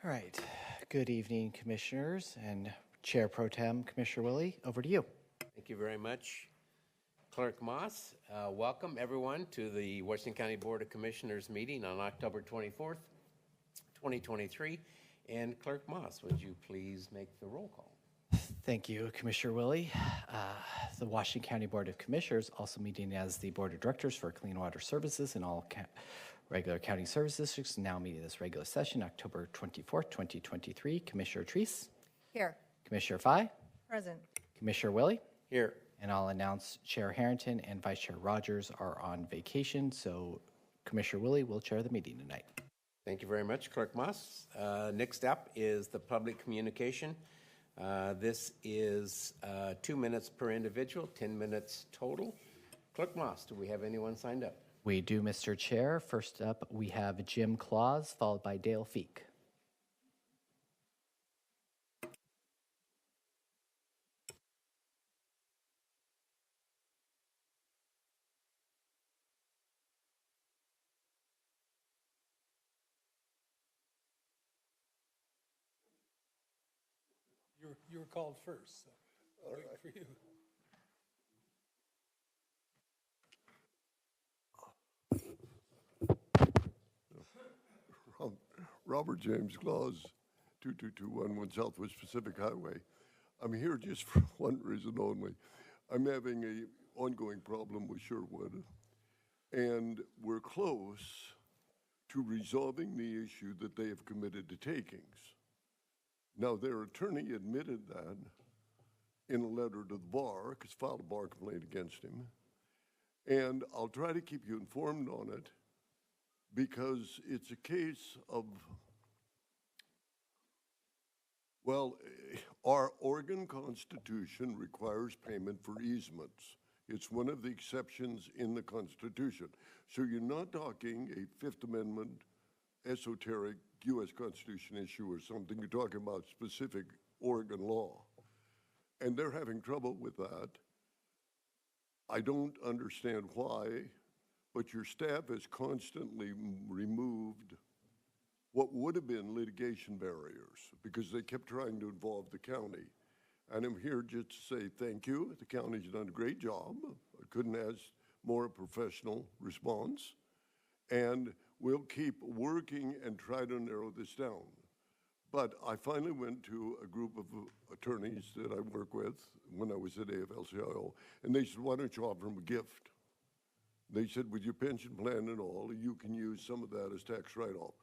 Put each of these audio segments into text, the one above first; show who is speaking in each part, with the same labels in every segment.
Speaker 1: All right. Good evening, Commissioners and Chair Pro Tem, Commissioner Willie. Over to you.
Speaker 2: Thank you very much, Clerk Moss. Welcome, everyone, to the Washington County Board of Commissioners meeting on October 24th, 2023. And Clerk Moss, would you please make the roll call?
Speaker 1: Thank you, Commissioner Willie. The Washington County Board of Commissioners, also meeting as the Board of Directors for Clean Water Services and all regular county service districts, now meeting this regular session, October 24th, 2023. Commissioner Treese?
Speaker 3: Here.
Speaker 1: Commissioner Fye?
Speaker 3: Present.
Speaker 1: Commissioner Willie?
Speaker 2: Here.
Speaker 1: And I'll announce Chair Harrington and Vice Chair Rogers are on vacation, so Commissioner Willie will chair the meeting tonight.
Speaker 2: Thank you very much, Clerk Moss. Next up is the public communication. This is 2 minutes per individual, 10 minutes total. Clerk Moss, do we have anyone signed up?
Speaker 1: We do, Mr. Chair. First up, we have Jim Claus, followed by Dale Feek.
Speaker 4: You were called first, so I'll wait for you.
Speaker 5: Robert James Claus, 22211 Southwest Pacific Highway. I'm here just for one reason only. I'm having an ongoing problem with Sherwood, and we're close to resolving the issue that they have committed to takings. Now, their attorney admitted that in a letter to the bar, because filed a bar complaint against him, and I'll try to keep you informed on it, because it's a case of, well, our Oregon Constitution requires payment for easements. It's one of the exceptions in the Constitution. So you're not talking a Fifth Amendment esoteric U.S. Constitution issue or something. You're talking about specific Oregon law. And they're having trouble with that. I don't understand why, but your staff has constantly removed what would have been litigation barriers because they kept trying to involve the county. And I'm here just to say thank you. The county's done a great job. I couldn't ask more professional response. And we'll keep working and try to narrow this down. But I finally went to a group of attorneys that I work with when I was at AFL-CIO, and they said, why don't you offer them a gift? They said, with your pension plan and all, you can use some of that as tax write-off.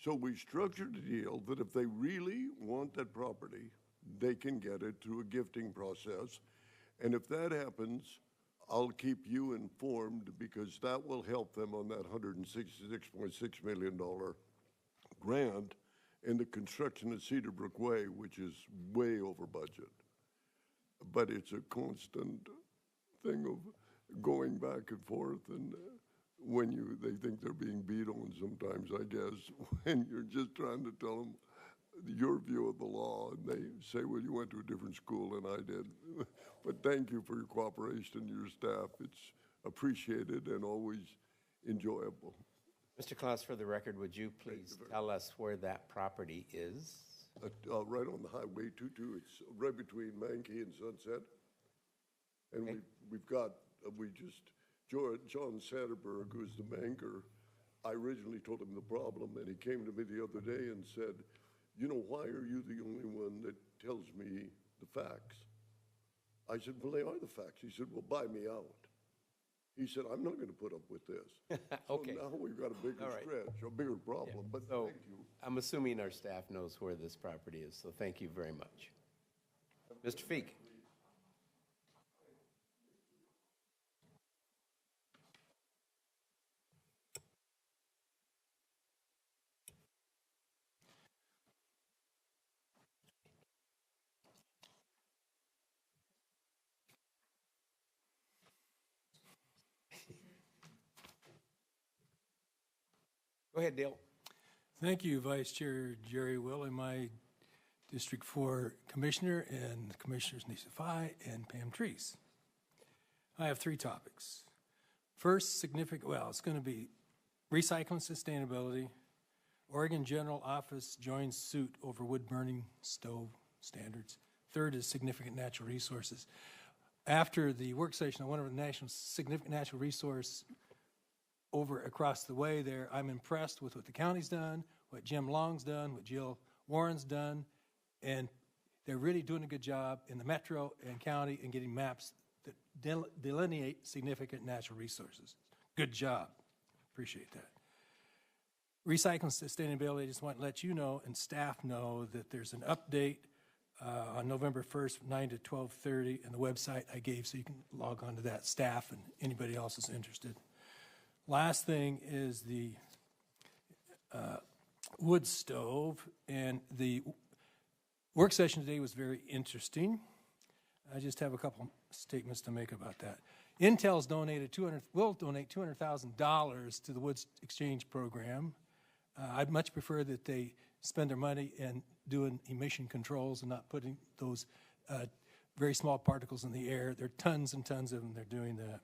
Speaker 5: So we structured a deal that if they really want that property, they can get it through a gifting process. And if that happens, I'll keep you informed because that will help them on that $166.6 million grant in the construction of Cedar Brook Way, which is way over budget. But it's a constant thing of going back and forth, and when they think they're being beat on sometimes, I guess, when you're just trying to tell them your view of the law, and they say, well, you went to a different school than I did. But thank you for your cooperation and your staff. It's appreciated and always enjoyable.
Speaker 2: Mr. Claus, for the record, would you please tell us where that property is?
Speaker 5: Right on the Highway 22. It's right between Mankey and Sunset. And
Speaker 2: Okay.
Speaker 5: we've got, John Satterberg, who's the banker, I originally told him the problem, and he came to me the other day and said, you know, why are you the only one that tells me the facts? I said, well, they are the facts. He said, well, buy me out. He said, I'm not going to put up with this.
Speaker 2: Okay.
Speaker 5: So now we've got a bigger stretch, a bigger problem, but
Speaker 2: So
Speaker 5: thank you.
Speaker 2: I'm assuming our staff knows where this property is, so thank you very much. Mr. Feek. Go ahead, Dale.
Speaker 4: Thank you, Vice Chair Jerry Will, and my District 4 Commissioner, and Commissioners Nisa Fye and Pam Treese. I have 3 topics. First, it's going to be recycling sustainability, Oregon General Office joins suit over wood burning stove standards. Third is significant natural resources. After the work session on one of the national significant natural resource over across the way there, I'm impressed with what the county's done, what Jim Long's done, what Jill Warren's done, and they're really doing a good job in the metro and county and getting maps that delineate significant natural resources. Good job. Appreciate that. Recycling sustainability, I just want to let you know and staff know that there's an update on November 1st, 9 to 12:30, and the website I gave, so you can log on to that, staff and anybody else is interested. Last thing is the wood stove, and the work session today was very interesting. I just have a couple statements to make about that. Intel's will donate $200,000 to the Woods Exchange Program. I'd much prefer that they spend their money in doing emission controls and not putting those very small particles in the air. There are tons and tons of them. They're doing that.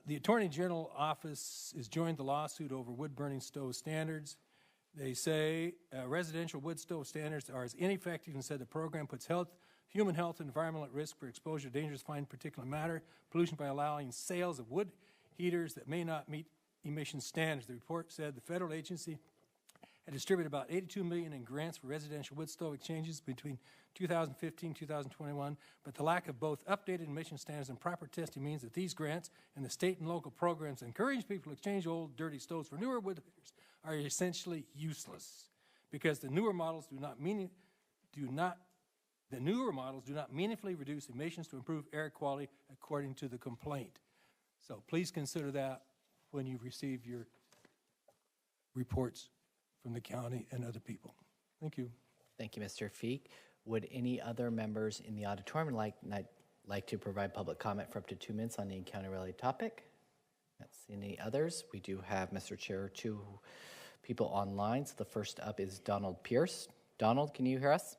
Speaker 4: The Attorney General Office has joined the lawsuit over wood-burning stove standards. They say residential wood stove standards are as ineffective and said the program puts human health and environmental at risk for exposure to dangerous fine particulate matter, pollution by allowing sales of wood heaters that may not meet emission standards. The report said the federal agency had distributed about $82 million in grants for residential wood stove exchanges between 2015 and 2021, but the lack of both updated emission standards and proper testing means that these grants and the state and local programs that encourage people to exchange old, dirty stoves for newer wood heaters are essentially useless because the newer models do not meaningfully reduce emissions to improve air quality according to the complaint. So please consider that when you receive your reports from the county and other people. Thank you.
Speaker 1: Thank you, Mr. Feek. Would any other members in the auditorium like to provide public comment for up to 2 minutes on any county-related topic? Not seeing any others. We do have, Mr. Chair, 2 people online. So the first up is Donald Pierce. Donald, can you hear us?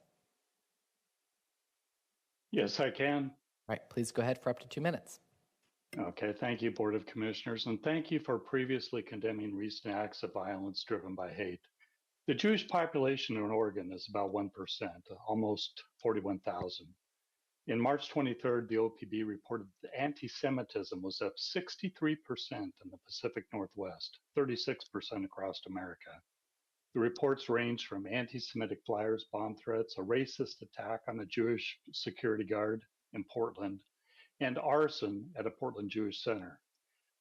Speaker 3: Yes, I can.
Speaker 1: All right, please go ahead for up to 2 minutes.
Speaker 3: Okay, thank you, Board of Commissioners, and thank you for previously condemning recent acts of violence driven by hate. The Jewish population in Oregon is about 1%, almost 41,000. In March 23rd, the OPB reported that anti-Semitism was up 63% in the Pacific Northwest, 36% across America. The reports range from anti-Semitic flyers, bomb threats, a racist attack on a Jewish security guard in Portland, and arson at a Portland Jewish center.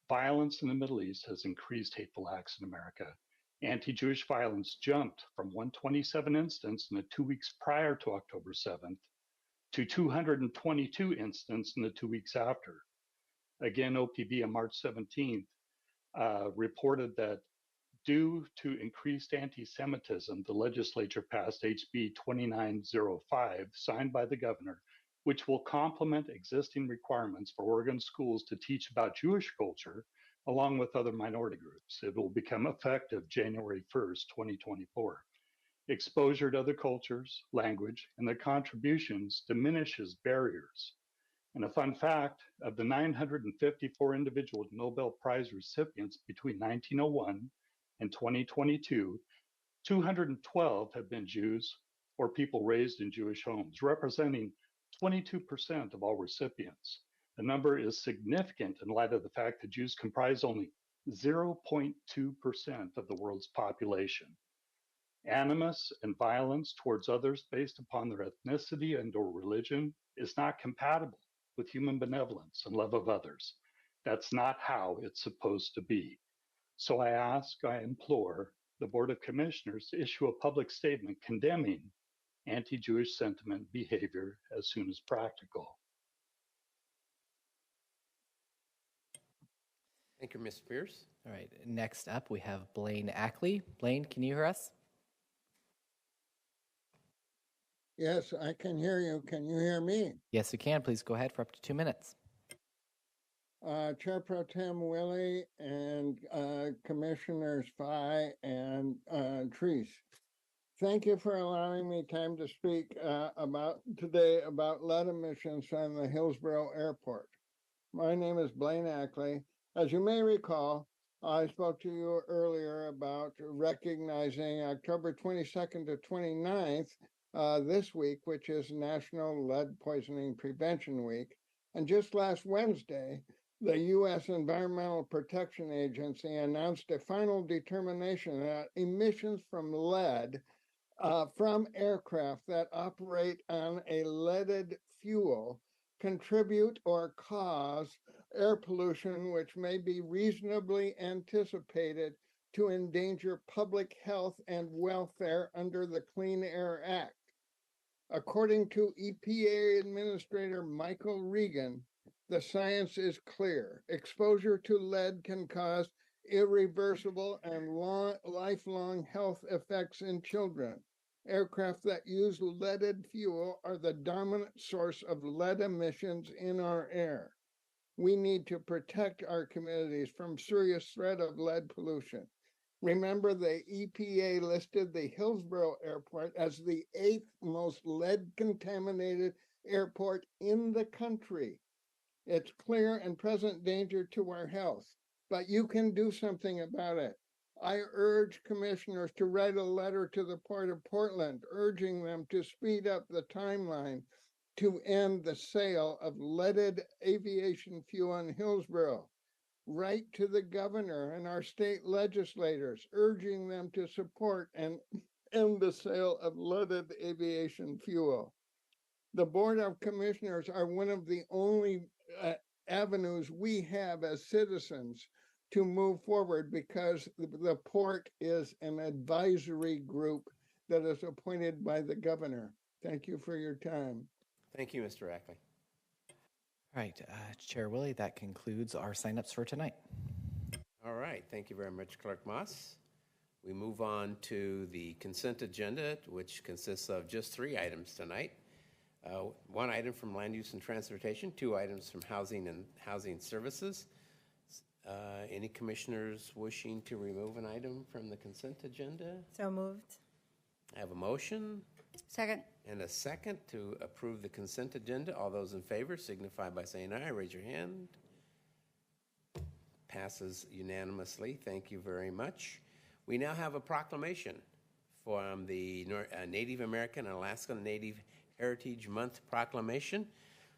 Speaker 3: Violence in the Middle East has increased hateful acts in America. Anti-Jewish violence jumped from 127 incidents in the 2 weeks prior to October 7th to 222 incidents in the 2 weeks after. Again, OPB on March 17th reported that due to increased anti-Semitism, the legislature passed HB 2905, signed by the governor, which will complement existing requirements for Oregon schools to teach about Jewish culture, along with other minority groups. It will become effective January 1st, 2024. Exposure to other cultures, language, and their contributions diminishes barriers. And a fun fact, of the 954 individual Nobel Prize recipients between 1901 and 2022, 212 have been Jews or people raised in Jewish homes, representing 22% of all recipients. The number is significant in light of the fact that Jews comprise only 0.2% of the world's population. Animus and violence towards others based upon their ethnicity and or religion is not compatible with human benevolence and love of others. That's not how it's supposed to be. So I implore the Board of Commissioners to issue a public statement condemning anti-Jewish sentiment behavior as soon as practical.
Speaker 2: Thank you, Mr. Pierce.
Speaker 1: All right, next up we have Blaine Ackley. Blaine, can you hear us?
Speaker 6: Yes, I can hear you. Can you hear me?
Speaker 1: Yes, we can. Please go ahead for up to 2 minutes.
Speaker 6: Chair Pro Tem Willie and Commissioners Fye and Treese. Thank you for allowing me time to speak today about lead emissions from the Hillsborough Airport. My name is Blaine Ackley. As you may recall, I spoke to you earlier about recognizing October 22nd to 29th this week, which is National Lead Poisoning Prevention Week. And just last Wednesday, the U.S. Environmental Protection Agency announced a final determination that emissions from lead from aircraft that operate on a leaded fuel contribute or cause air pollution, which may be reasonably anticipated to endanger public health and welfare under the Clean Air Act. According to EPA Administrator Michael Regan, the science is clear. Exposure to lead can cause irreversible and lifelong health effects in children. Aircraft that use leaded fuel are the dominant source of lead emissions in our air. We need to protect our communities from serious threat of lead pollution. Remember, the EPA listed the Hillsborough Airport as the 8th most lead-contaminated airport in the country. It's clear and present danger to our health, but you can do something about it. I urge commissioners to write a letter to the Port of Portland, urging them to speed up the timeline to end the sale of leaded aviation fuel in Hillsborough. Write to the governor and our state legislators, urging them to support and end the sale of leaded aviation fuel. The Board of Commissioners are one of the only avenues we have as citizens to move forward because the port is an advisory group that is appointed by the governor. Thank you for your time.
Speaker 2: Thank you, Mr. Ackley.
Speaker 1: All right, Chair Willie, that concludes our signups for tonight.
Speaker 2: All right, thank you very much, Clerk Moss. We move on to the consent agenda, which consists of just 3 items tonight. 1 item from Land Use and Transportation, 2 items from Housing and Housing Services. Any commissioners wishing to remove an item from the consent agenda?
Speaker 7: So moved.
Speaker 2: I have a motion.
Speaker 7: Second.
Speaker 2: And a second to approve the consent agenda. All those in favor signify by saying aye. Raise your hand. Passes unanimously. Thank you very much. We now have a proclamation from the Native American and Alaskan Native Heritage Month proclamation.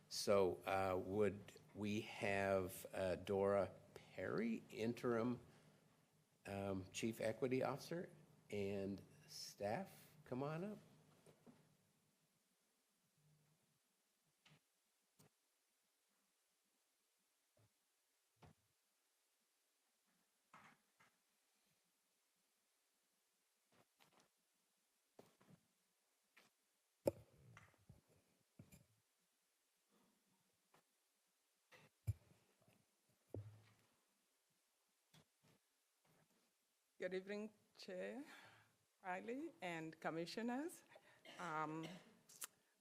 Speaker 2: So would we have Dora Perry, Interim Chief Equity Officer, and staff come on up?
Speaker 8: Good evening, Chair Riley and Commissioners.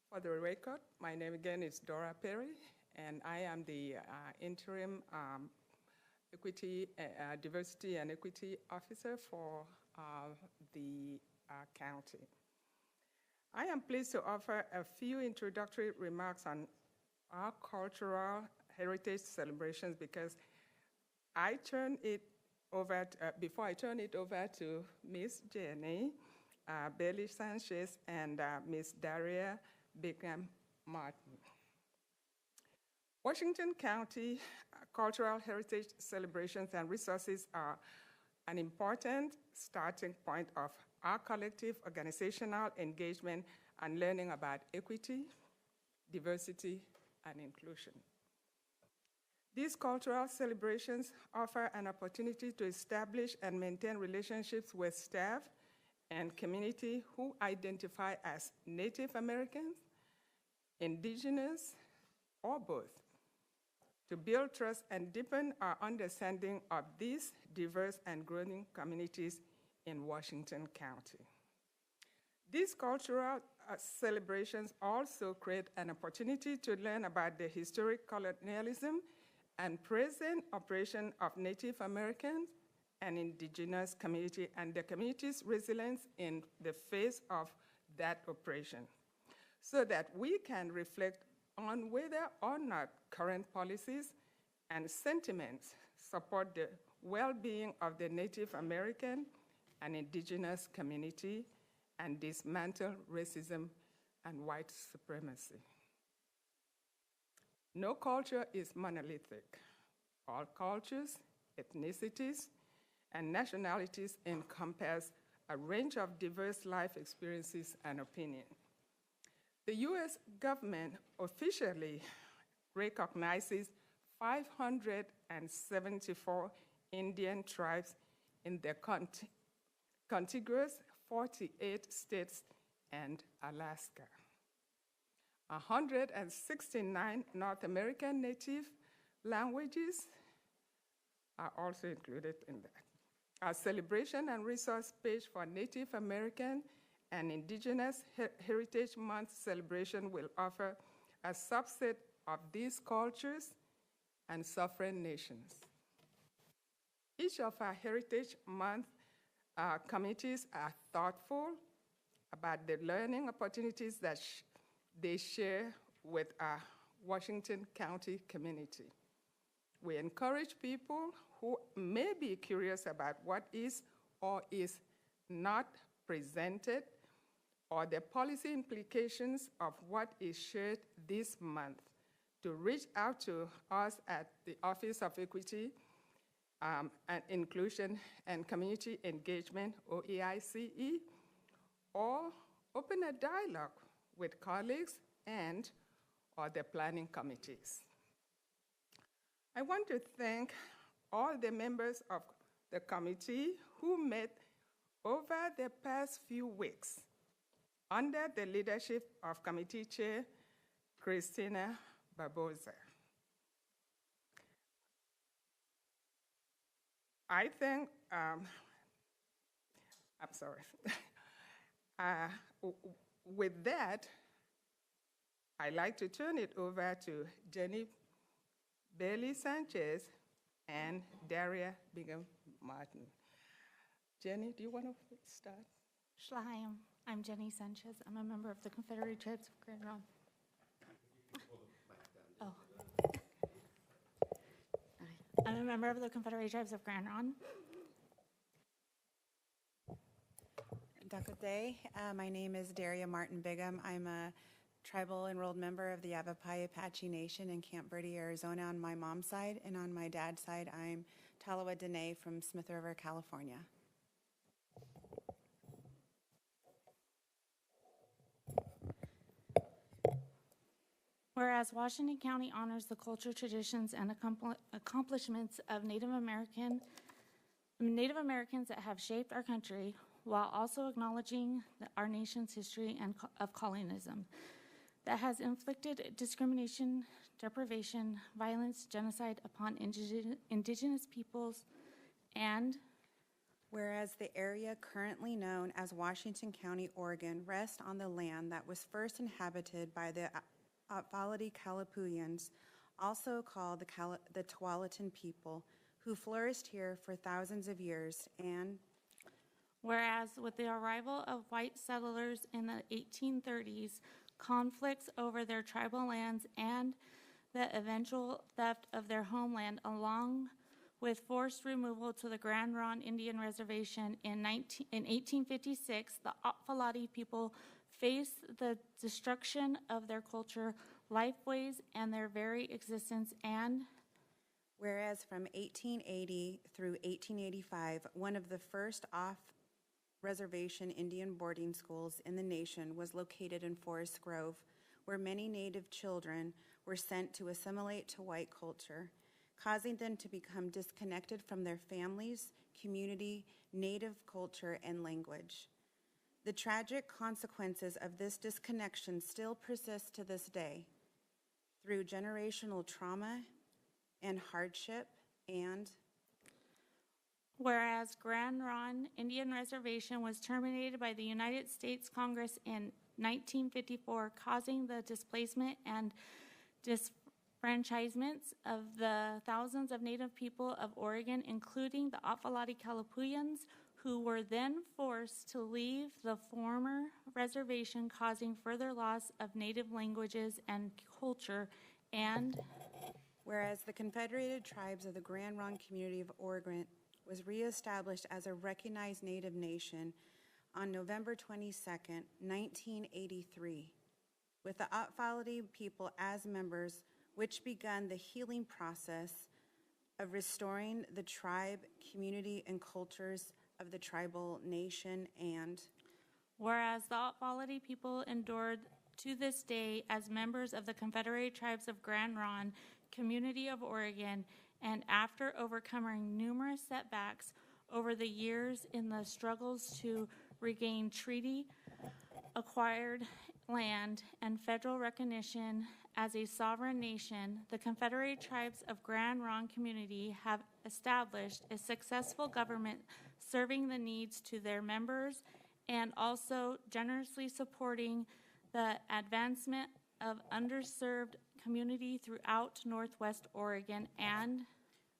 Speaker 8: For the record, my name again is Dora Perry, and I am the Interim Diversity and Equity Officer for the county. I am pleased to offer a few introductory remarks on our cultural heritage celebrations because I turn it over before I turn it over to Ms. Jenny Bailey Sanchez and Ms. Daria Bingham Martin. Washington County cultural heritage celebrations and resources are an important starting point of our collective organizational engagement and learning about equity, diversity, and inclusion. These cultural celebrations offer an opportunity to establish and maintain relationships with staff and community who identify as Native Americans, Indigenous, or both, to build trust and deepen our understanding of these diverse and growing communities in Washington County. These cultural celebrations also create an opportunity to learn about the historic colonialism and present operation of Native Americans and Indigenous community and the community's resilience in the face of that oppression, so that we can reflect on whether or not current policies and sentiments support the well-being of the Native American and indigenous community, and dismantle racism and white supremacy. No culture is monolithic. All cultures, ethnicities, and nationalities encompass a range of diverse life experiences and opinions. The U.S. government officially recognizes 574 Indian tribes in the contiguous 48 states and Alaska. 169 North American Native languages are also included in that. Our celebration and resource page for Native American and Indigenous Heritage Month celebration will offer a subset of these cultures and sovereign nations. Each of our Heritage Month committees are thoughtful about the learning opportunities that they share with our Washington County community. We encourage people who may be curious about what is or is not presented or the policy implications of what is shared this month to reach out to us at the Office of Equity and Inclusion and Community Engagement, OEICE, or open a dialogue with colleagues and or the planning committees. I want to thank all the members of the committee who met over the past few weeks under the leadership of Committee Chair Christina Barbosa. I think, I'm sorry. With that, I'd like to turn it over to Jenny Bailey Sanchez and Daria Bingham Martin. Jenny, do you want to start?
Speaker 7: Hi, I'm Jenny Sanchez. I'm a member of the Confederate Tribes of Grand Ronde. Oh. I'm a member of the Confederate Tribes of Grand Ronde.
Speaker 9: Dakota. My name is Daria Martin Bigham. I'm a tribal enrolled member of the Yavapai Apache Nation in Camp Verde, Arizona on my mom's side, and on my dad's side, I'm Talawa Dene from Smith River, California.
Speaker 7: Whereas Washington County honors the culture, traditions, and accomplishments of Native Americans that have shaped our country, while also acknowledging our nation's history of colonialism that has inflicted discrimination, deprivation, violence, genocide upon indigenous peoples, and
Speaker 9: whereas the area currently known as Washington County, Oregon, rests on the land that was first inhabited by the Atvaladi Kalapuyans, also called the Tualatin people, who flourished here for thousands of years, and
Speaker 7: whereas with the arrival of white settlers in the 1830s, conflicts over their tribal lands and the eventual theft of their homeland, along with forced removal to the Grand Ronde Indian Reservation in 1856, the Atvaladi people faced the destruction of their culture, lifeways, and their very existence, and
Speaker 9: whereas from 1880 through 1885, one of the first off-reservation Indian boarding schools in the nation was located in Forest Grove, where many Native children were sent to assimilate to white culture, causing them to become disconnected from their families, community, Native culture, and language. The tragic consequences of this disconnection still persist to this day through generational trauma and hardship, and
Speaker 7: whereas Grand Ronde Indian Reservation was terminated by the United States Congress in 1954, causing the displacement and disfranchisements of the thousands of Native people of Oregon, including the Atvaladi Kalapuyans, who were then forced to leave the former reservation, causing further loss of Native languages and culture, and
Speaker 9: Whereas the Confederated Tribes of the Grand Ronde Community of Oregon was reestablished as a recognized Native nation on November 22nd, 1983, with the Otfality people as members, which begun the healing process of restoring the tribe, community, and cultures of the tribal nation. And
Speaker 7: whereas the Otfality people endured to this day as members of the Confederated Tribes of Grand Ronde Community of Oregon, and after overcoming numerous setbacks over the years in the struggles to regain treaty acquired land and federal recognition as a sovereign nation, the Confederated Tribes of Grand Ronde Community have established a successful government serving the needs to their members and also generously supporting the advancement of underserved community throughout Northwest Oregon. And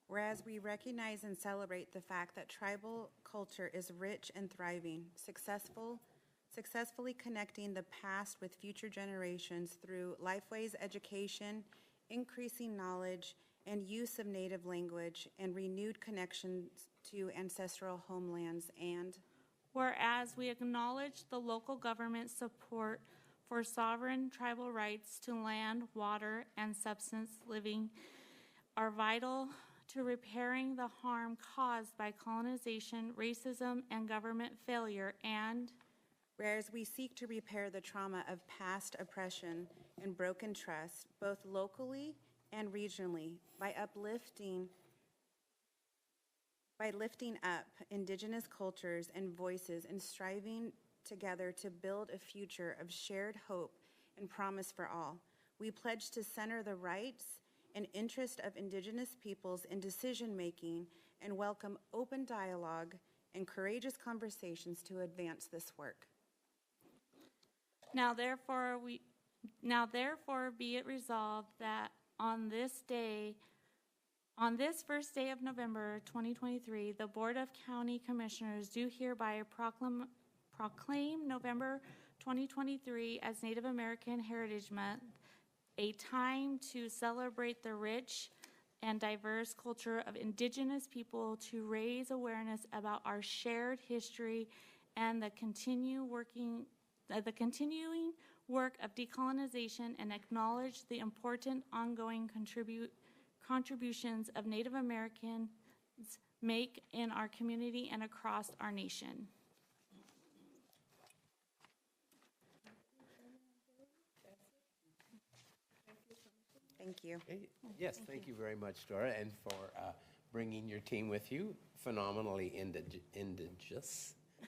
Speaker 9: whereas we recognize and celebrate the fact that tribal culture is rich and thriving, successfully connecting the past with future generations through Lifeways education, increasing knowledge and use of native language, and renewed connections to ancestral homelands. And
Speaker 7: whereas we acknowledge the local government support for sovereign tribal rights to land, water, and subsistence living are vital to repairing the harm caused by colonization, racism, and government failure. And
Speaker 9: whereas we seek to repair the trauma of past oppression and broken trust, both locally and regionally, by lifting up Indigenous cultures and voices and striving together to build a future of shared hope and promise for all. We pledge to center the rights and interest of Indigenous peoples in decision-making and welcome open dialogue and courageous conversations to advance this work.
Speaker 7: Now therefore be it resolved that on this first day of November 2023, the Board of County Commissioners do hereby proclaim November 2023 as Native American Heritage Month, a time to celebrate the rich and diverse culture of Indigenous people, to raise awareness about our shared history and the continuing work of decolonization, and acknowledge the important ongoing contributions of Native Americans make in our community and across our nation.
Speaker 9: Thank you.
Speaker 2: Okay. Yes, thank you very much, Dora, and for bringing your team with you. Phenomenally indigenous. I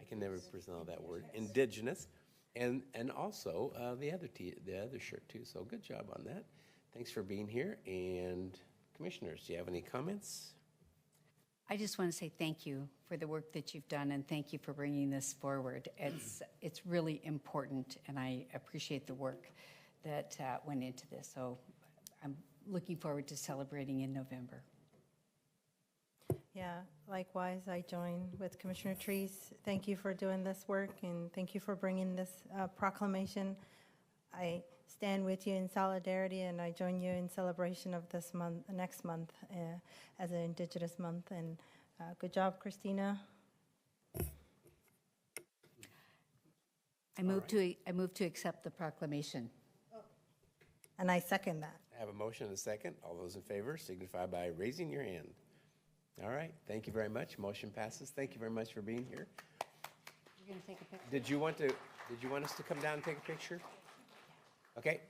Speaker 2: can never pronounce that word. Indigenous. And also the other shirt, too. So good job on that. Thanks for being here. And commissioners, do you have any comments?
Speaker 10: I just want to say thank you for the work that you've done, and thank you for bringing this forward. It's really important, and I appreciate the work that went into this. So I'm looking forward to celebrating in November.
Speaker 11: Yeah, likewise, I join with Commissioner Treese. Thank you for doing this work, and thank you for bringing this proclamation. I stand with you in solidarity, and I join you in celebration of this month, next month, as an Indigenous month. And good job, Christina.
Speaker 10: I move to accept the proclamation.
Speaker 11: And I second that.
Speaker 2: I have a motion and a second. All those in favor signify by raising your hand. All right. Thank you very much. Motion passes. Thank you very much for being here.
Speaker 10: You're going to take a picture?
Speaker 2: Did you want us to come down and take a picture? Okay.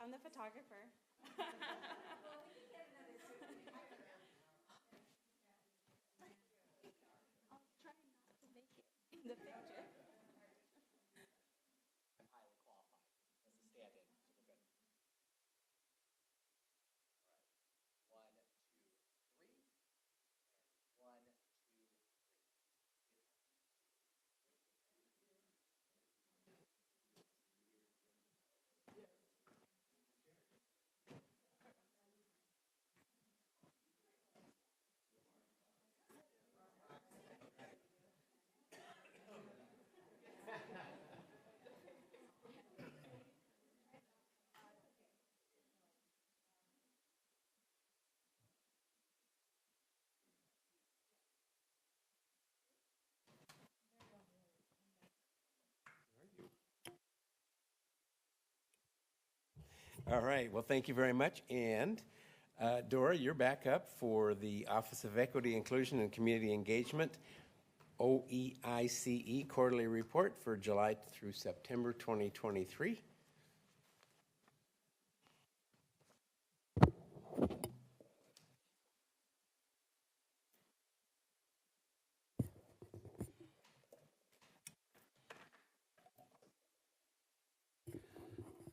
Speaker 7: I'm the photographer. I'll try not to make it in the picture.
Speaker 1: I'm highly qualified as a stand-in, so we're good. All right. 1, 2, 3. And 1, 2, 3.
Speaker 2: All right, well, thank you very much. And Dora, you're back up for the Office of Equity, Inclusion, and Community Engagement, OEICE Quarterly Report for July through September 2023.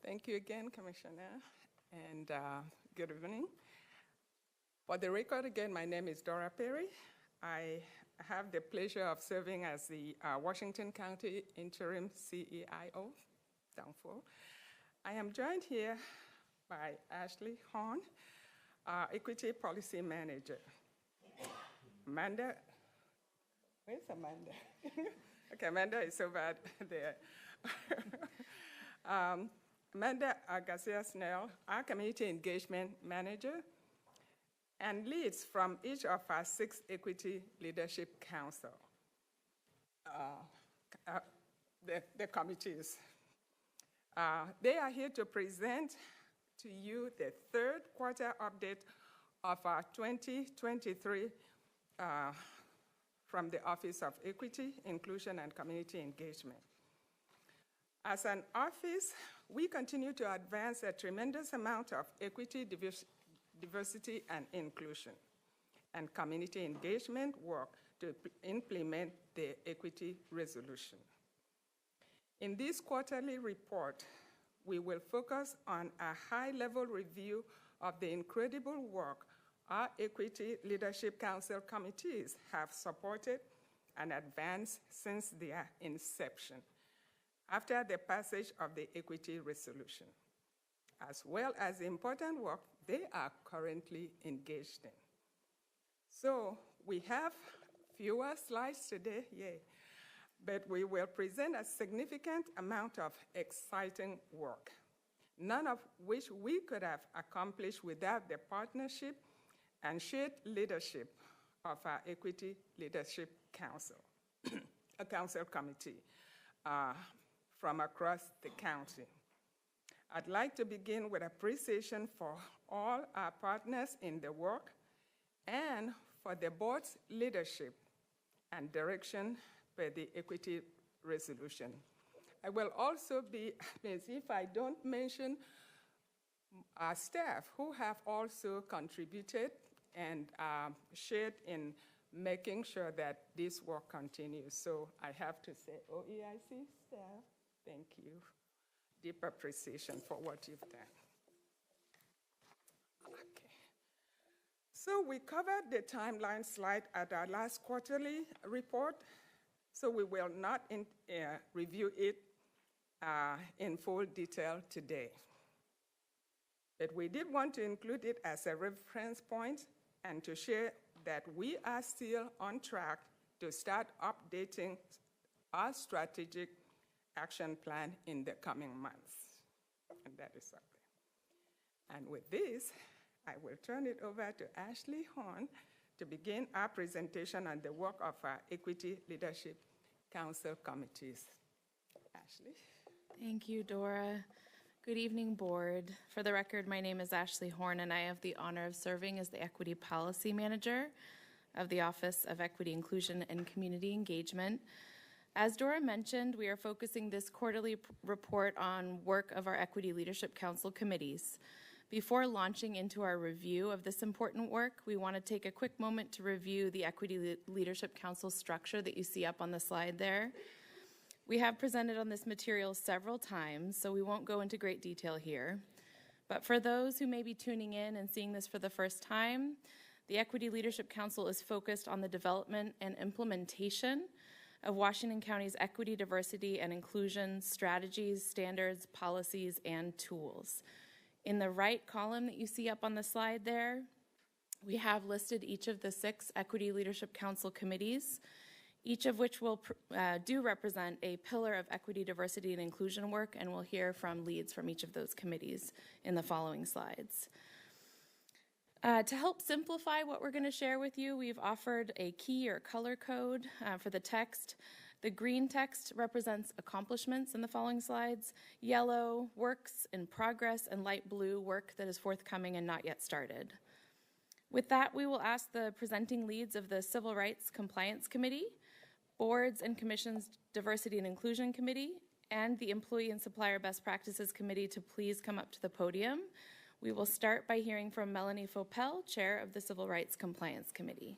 Speaker 8: Thank you again, Commissioner, and good evening. For the record, again, my name is Dora Perry. I have the pleasure of serving as the Washington County Interim CEIO, Downfall. I am joined here by Ashley Horn, Equity Policy Manager. Amanda, where's Amanda? Okay, Amanda is over there. Amanda Garcia-Snell, our Community Engagement Manager, and leads from each of our 6 Equity Leadership Council, the committees. They are here to present to you the 3rd quarter update of our 2023 from the Office of Equity, Inclusion, and Community Engagement. As an office, we continue to advance a tremendous amount of equity, diversity, and inclusion, and community engagement work to implement the equity resolution. In this quarterly report, we will focus on a high-level review of the incredible work our Equity Leadership Council committees have supported and advanced since their inception, after the passage of the equity resolution, as well as the important work they are currently engaged in. So we have fewer slides today, yay, but we will present a significant amount of exciting work, none of which we could have accomplished without the partnership and shared leadership of our Equity Leadership Council, a council committee from across the county. I'd like to begin with appreciation for all our partners in the work and for the board's leadership and direction per the equity resolution. I will also be amazed if I don't mention our staff who have also contributed and shared in making sure that this work continues. So I have to say, OEIC staff, thank you. Deep appreciation for what you've done. Okay. So we covered the timeline slide at our last quarterly report, so we will not review it in full detail today. But we did want to include it as a reference point and to share that we are still on track to start updating our strategic action plan in the coming months. And that is up there. And with this, I will turn it over to Ashley Horn to begin our presentation on the work of our Equity Leadership Council committees. Ashley.
Speaker 12: Thank you, Dora. Good evening, board. For the record, my name is Ashley Horn, and I have the honor of serving as the Equity Policy Manager of the Office of Equity, Inclusion, and Community Engagement. As Dora mentioned, we are focusing this quarterly report on work of our Equity Leadership Council committees. Before launching into our review of this important work, we want to take a quick moment to review the Equity Leadership Council structure that you see up on the slide there. We have presented on this material several times, so we won't go into great detail here. But for those who may be tuning in and seeing this for the first time, the Equity Leadership Council is focused on the development and implementation of Washington County's equity, diversity, and inclusion strategies, standards, policies, and tools. In the right column that you see up on the slide there, we have listed each of the 6 Equity Leadership Council committees, each of which will do represent a pillar of equity, diversity, and inclusion work, and we'll hear from leads from each of those committees in the following slides. To help simplify what we're going to share with you, we've offered a key or color code for the text. The green text represents accomplishments in the following slides, yellow, works in progress, and light blue, work that is forthcoming and not yet started. With that, we will ask the presenting leads of the Civil Rights Compliance Committee, Boards and Commissions Diversity and Inclusion Committee, and the Employee and Supplier Best Practices Committee to please come up to the podium. We will start by hearing from Melanie Fopel, Chair of the Civil Rights Compliance Committee.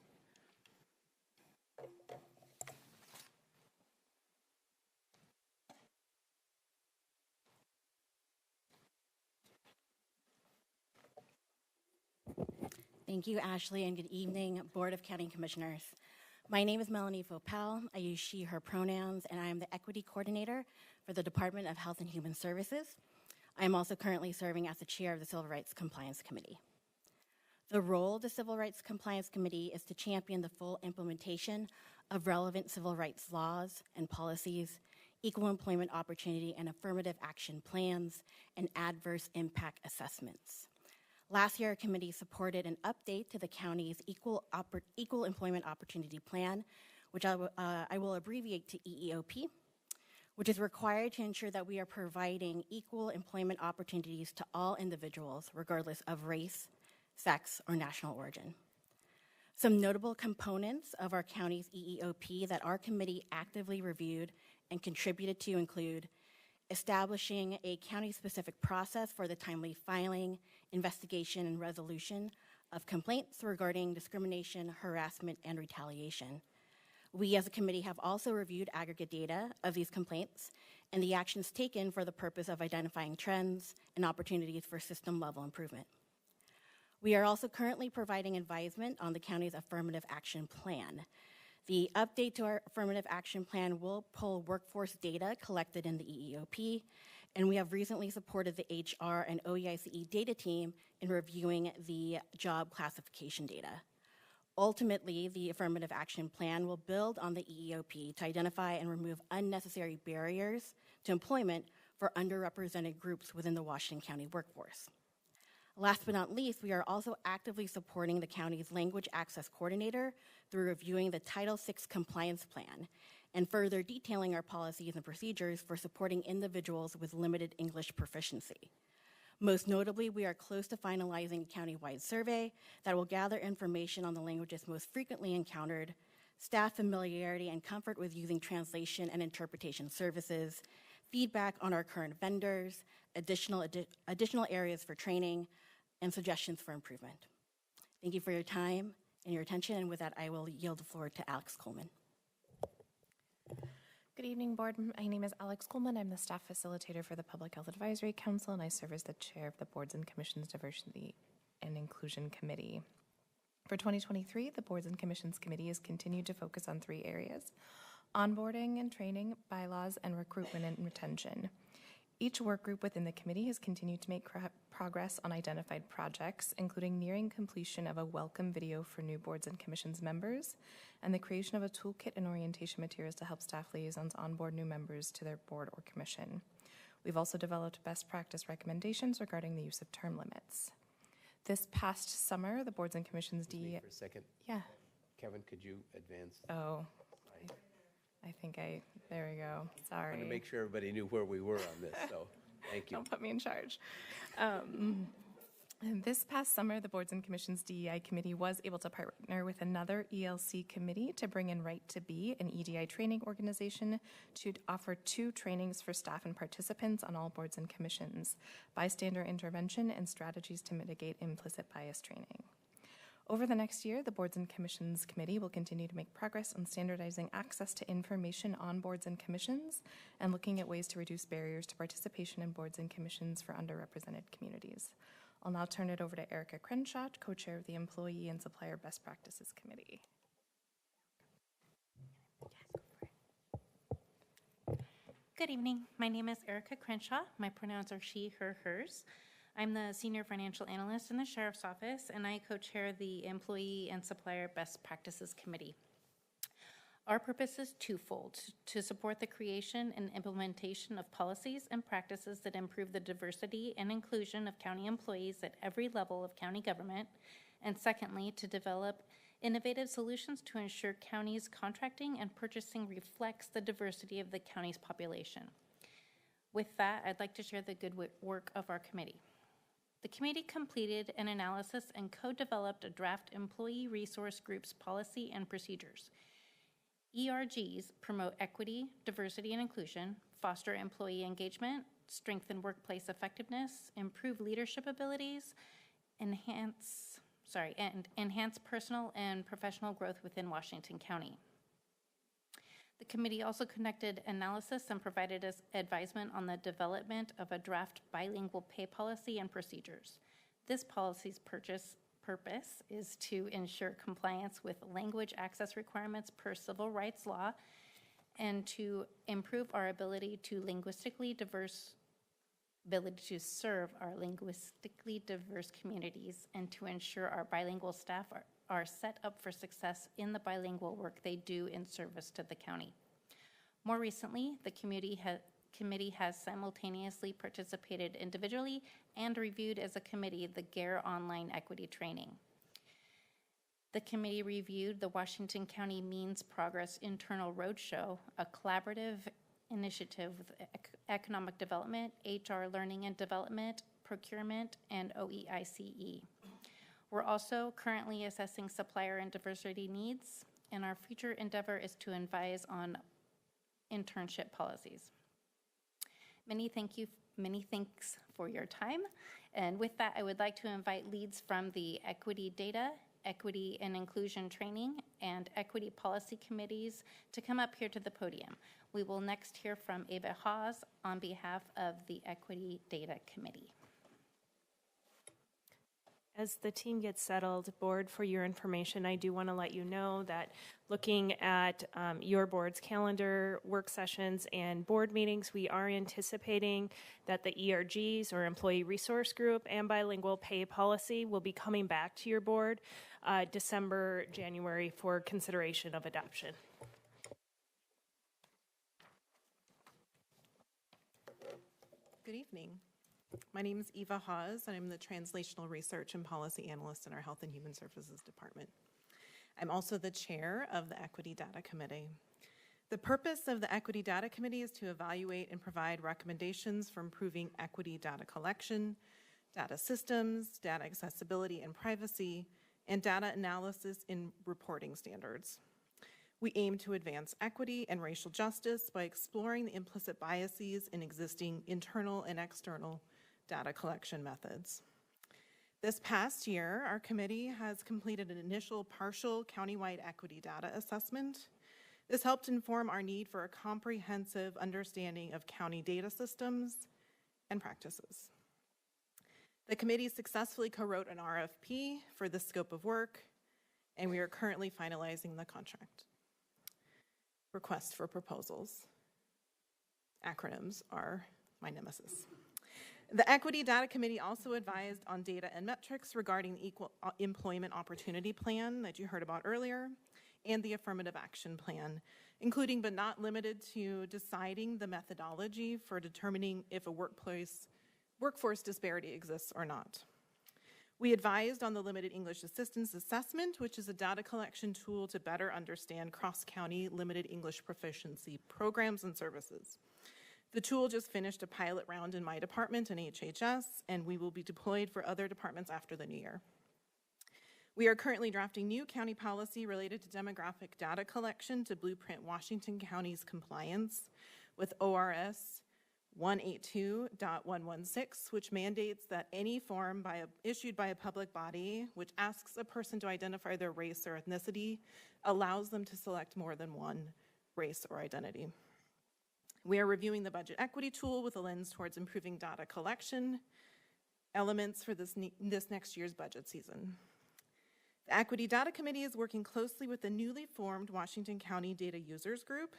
Speaker 13: Thank you, Ashley, and good evening, Board of County Commissioners. My name is Melanie Fopel. I use she, her pronouns, and I am the Equity Coordinator for the Department of Health and Human Services. I am also currently serving as the Chair of the Civil Rights Compliance Committee. The role of the Civil Rights Compliance Committee is to champion the full implementation of relevant civil rights laws and policies, equal employment opportunity and affirmative action plans, and adverse impact assessments. Last year, our committee supported an update to the county's Equal Employment Opportunity Plan, which I will abbreviate to EEOP, which is required to ensure that we are providing equal employment opportunities to all individuals, regardless of race, sex, or national origin. Some notable components of our county's EEOP that our committee actively reviewed and contributed to include establishing a county-specific process for the timely filing, investigation, and resolution of complaints regarding discrimination, harassment, and retaliation. We as a committee have also reviewed aggregate data of these complaints and the actions taken for the purpose of identifying trends and opportunities for system-level improvement. We are also currently providing advisement on the county's affirmative action plan. The update to our affirmative action plan will pull workforce data collected in the EEOP, and we have recently supported the HR and OEICE data team in reviewing the job classification data. Ultimately, the affirmative action plan will build on the EEOP to identify and remove unnecessary barriers to employment for underrepresented groups within the Washington County workforce. Last but not least, we are also actively supporting the county's language access coordinator through reviewing the Title VI compliance plan and further detailing our policies and procedures for supporting individuals with limited English proficiency. Most notably, we are close to finalizing a county-wide survey that will gather information on the languages most frequently encountered, staff familiarity and comfort with using translation and interpretation services, feedback on our current vendors, additional areas for training, and suggestions for improvement. Thank you for your time and your attention, and with that, I will yield the floor to Alex Coleman.
Speaker 14: Good evening, Board. My name is Alex Coleman. I'm the staff facilitator for the Public Health Advisory Council, and I serve as the chair of the Boards and Commissions Diversity and Inclusion Committee. For 2023, the Boards and Commissions Committee has continued to focus on 3 areas: onboarding and training, bylaws, and recruitment and retention. Each work group within the committee has continued to make progress on identified projects, including nearing completion of a welcome video for new boards and commissions members, and the creation of a toolkit and orientation materials to help staff liaisons onboard new members to their board or commission. We've also developed best practice recommendations regarding the use of term limits. This past summer, the boards and commissions
Speaker 2: For a second.
Speaker 14: Yeah.
Speaker 2: Kevin, could you advance?
Speaker 14: Oh. There we go. Sorry.
Speaker 2: I wanted to make sure everybody knew where we were on this, so thank you.
Speaker 14: Don't put me in charge. And this past summer, the Boards and Commissions DEI Committee was able to partner with another ELC committee to bring in Right to Be, an EDI training organization, to offer 2 trainings for staff and participants on all boards and commissions: bystander intervention and strategies to mitigate implicit bias training. Over the next year, the Boards and Commissions Committee will continue to make progress on standardizing access to information on boards and commissions and looking at ways to reduce barriers to participation in boards and commissions for underrepresented communities. I'll now turn it over to Erica Crenshaw, co-chair of the Employee and Supplier Best Practices Committee.
Speaker 15: Good evening. My name is Erica Crenshaw. My pronouns are she, her, hers. I'm the Senior Financial Analyst in the Sheriff's Office, and I co-chair the Employee and Supplier Best Practices Committee. Our purpose is twofold: to support the creation and implementation of policies and practices that improve the diversity and inclusion of county employees at every level of county government, and secondly, to develop innovative solutions to ensure counties' contracting and purchasing reflects the diversity of the county's population. With that, I'd like to share the good work of our committee. The committee completed an analysis and co-developed a draft employee resource groups policy and procedures. ERGs promote equity, diversity, and inclusion, foster employee engagement, strengthen workplace effectiveness, improve leadership abilities, enhance personal and professional growth within Washington County. The committee also conducted analysis and provided us advisement on the development of a draft bilingual pay policy and procedures. This policy's purpose is to ensure compliance with language access requirements per civil rights law and to improve our ability to serve our linguistically diverse communities and to ensure our bilingual staff are set up for success in the bilingual work they do in service to the county. More recently, the committee has simultaneously participated individually and reviewed as a committee the GARE online equity training. The committee reviewed the Washington County Means Progress Internal Roadshow, a collaborative initiative with economic development, HR learning and development, procurement, and OEICE. We're also currently assessing supplier and diversity needs, and our future endeavor is to advise on internship policies. Many thanks for your time. And with that, I would like to invite leads from the Equity Data, Equity and Inclusion Training, and Equity Policy Committees to come up here to the podium. We will next hear from Ava Hawes on behalf of the Equity Data Committee.
Speaker 16: As the team gets settled, board, for your information, I do want to let you know that looking at your board's calendar, work sessions, and board meetings, we are anticipating that the ERGs, or Employee Resource Group, and bilingual pay policy will be coming back to your board December, January for consideration of adoption.
Speaker 17: Good evening. My name is Eva Hawes, and I'm the Translational Research and Policy Analyst in our Health and Human Services Department. I'm also the chair of the Equity Data Committee. The purpose of the Equity Data Committee is to evaluate and provide recommendations for improving equity data collection, data systems, data accessibility and privacy, and data analysis in reporting standards. We aim to advance equity and racial justice by exploring the implicit biases in existing internal and external data collection methods. This past year, our committee has completed an initial partial countywide equity data assessment. This helped inform our need for a comprehensive understanding of county data systems and practices. The committee successfully co-wrote an RFP for the scope of work, and we are currently finalizing the contract. Request for proposals. Acronyms are my nemesis. The Equity Data Committee also advised on data and metrics regarding the Equal Employment Opportunity Plan that you heard about earlier, and the Affirmative Action Plan, including but not limited to deciding the methodology for determining if a workforce disparity exists or not. We advised on the Limited English Assistance Assessment, which is a data collection tool to better understand cross-county limited English proficiency programs and services. The tool just finished a pilot round in my department in HHS, and we will be deployed for other departments after the new year. We are currently drafting new county policy related to demographic data collection to blueprint Washington County's compliance with ORS 182.116, which mandates that any form issued by a public body which asks a person to identify their race or ethnicity allows them to select more than one race or identity. We are reviewing the budget equity tool with a lens towards improving data collection elements for this next year's budget season. The Equity Data Committee is working closely with the newly formed Washington County Data Users Group.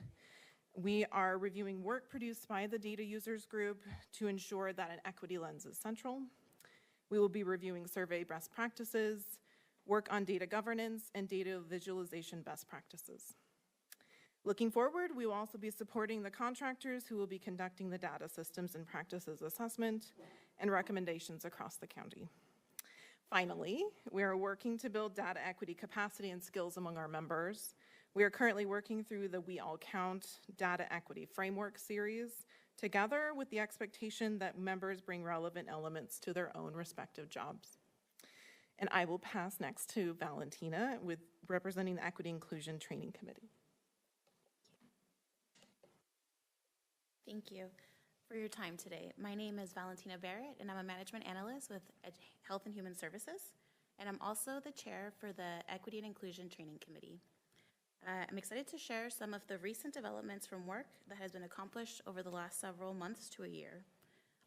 Speaker 17: We are reviewing work produced by the Data Users Group to ensure that an equity lens is central. We will be reviewing survey best practices, work on data governance, and data visualization best practices. Looking forward, we will also be supporting the contractors who will be conducting the data systems and practices assessment and recommendations across the county. Finally, we are working to build data equity capacity and skills among our members. We are currently working through the We All Count Data Equity Framework series, together with the expectation that members bring relevant elements to their own respective jobs. And I will pass next to Valentina with representing the Equity Inclusion Training Committee.
Speaker 18: Thank you for your time today. My name is Valentina Barrett, and I'm a management analyst with Health and Human Services, and I'm also the chair for the Equity and Inclusion Training Committee. I'm excited to share some of the recent developments from work that has been accomplished over the last several months to a year.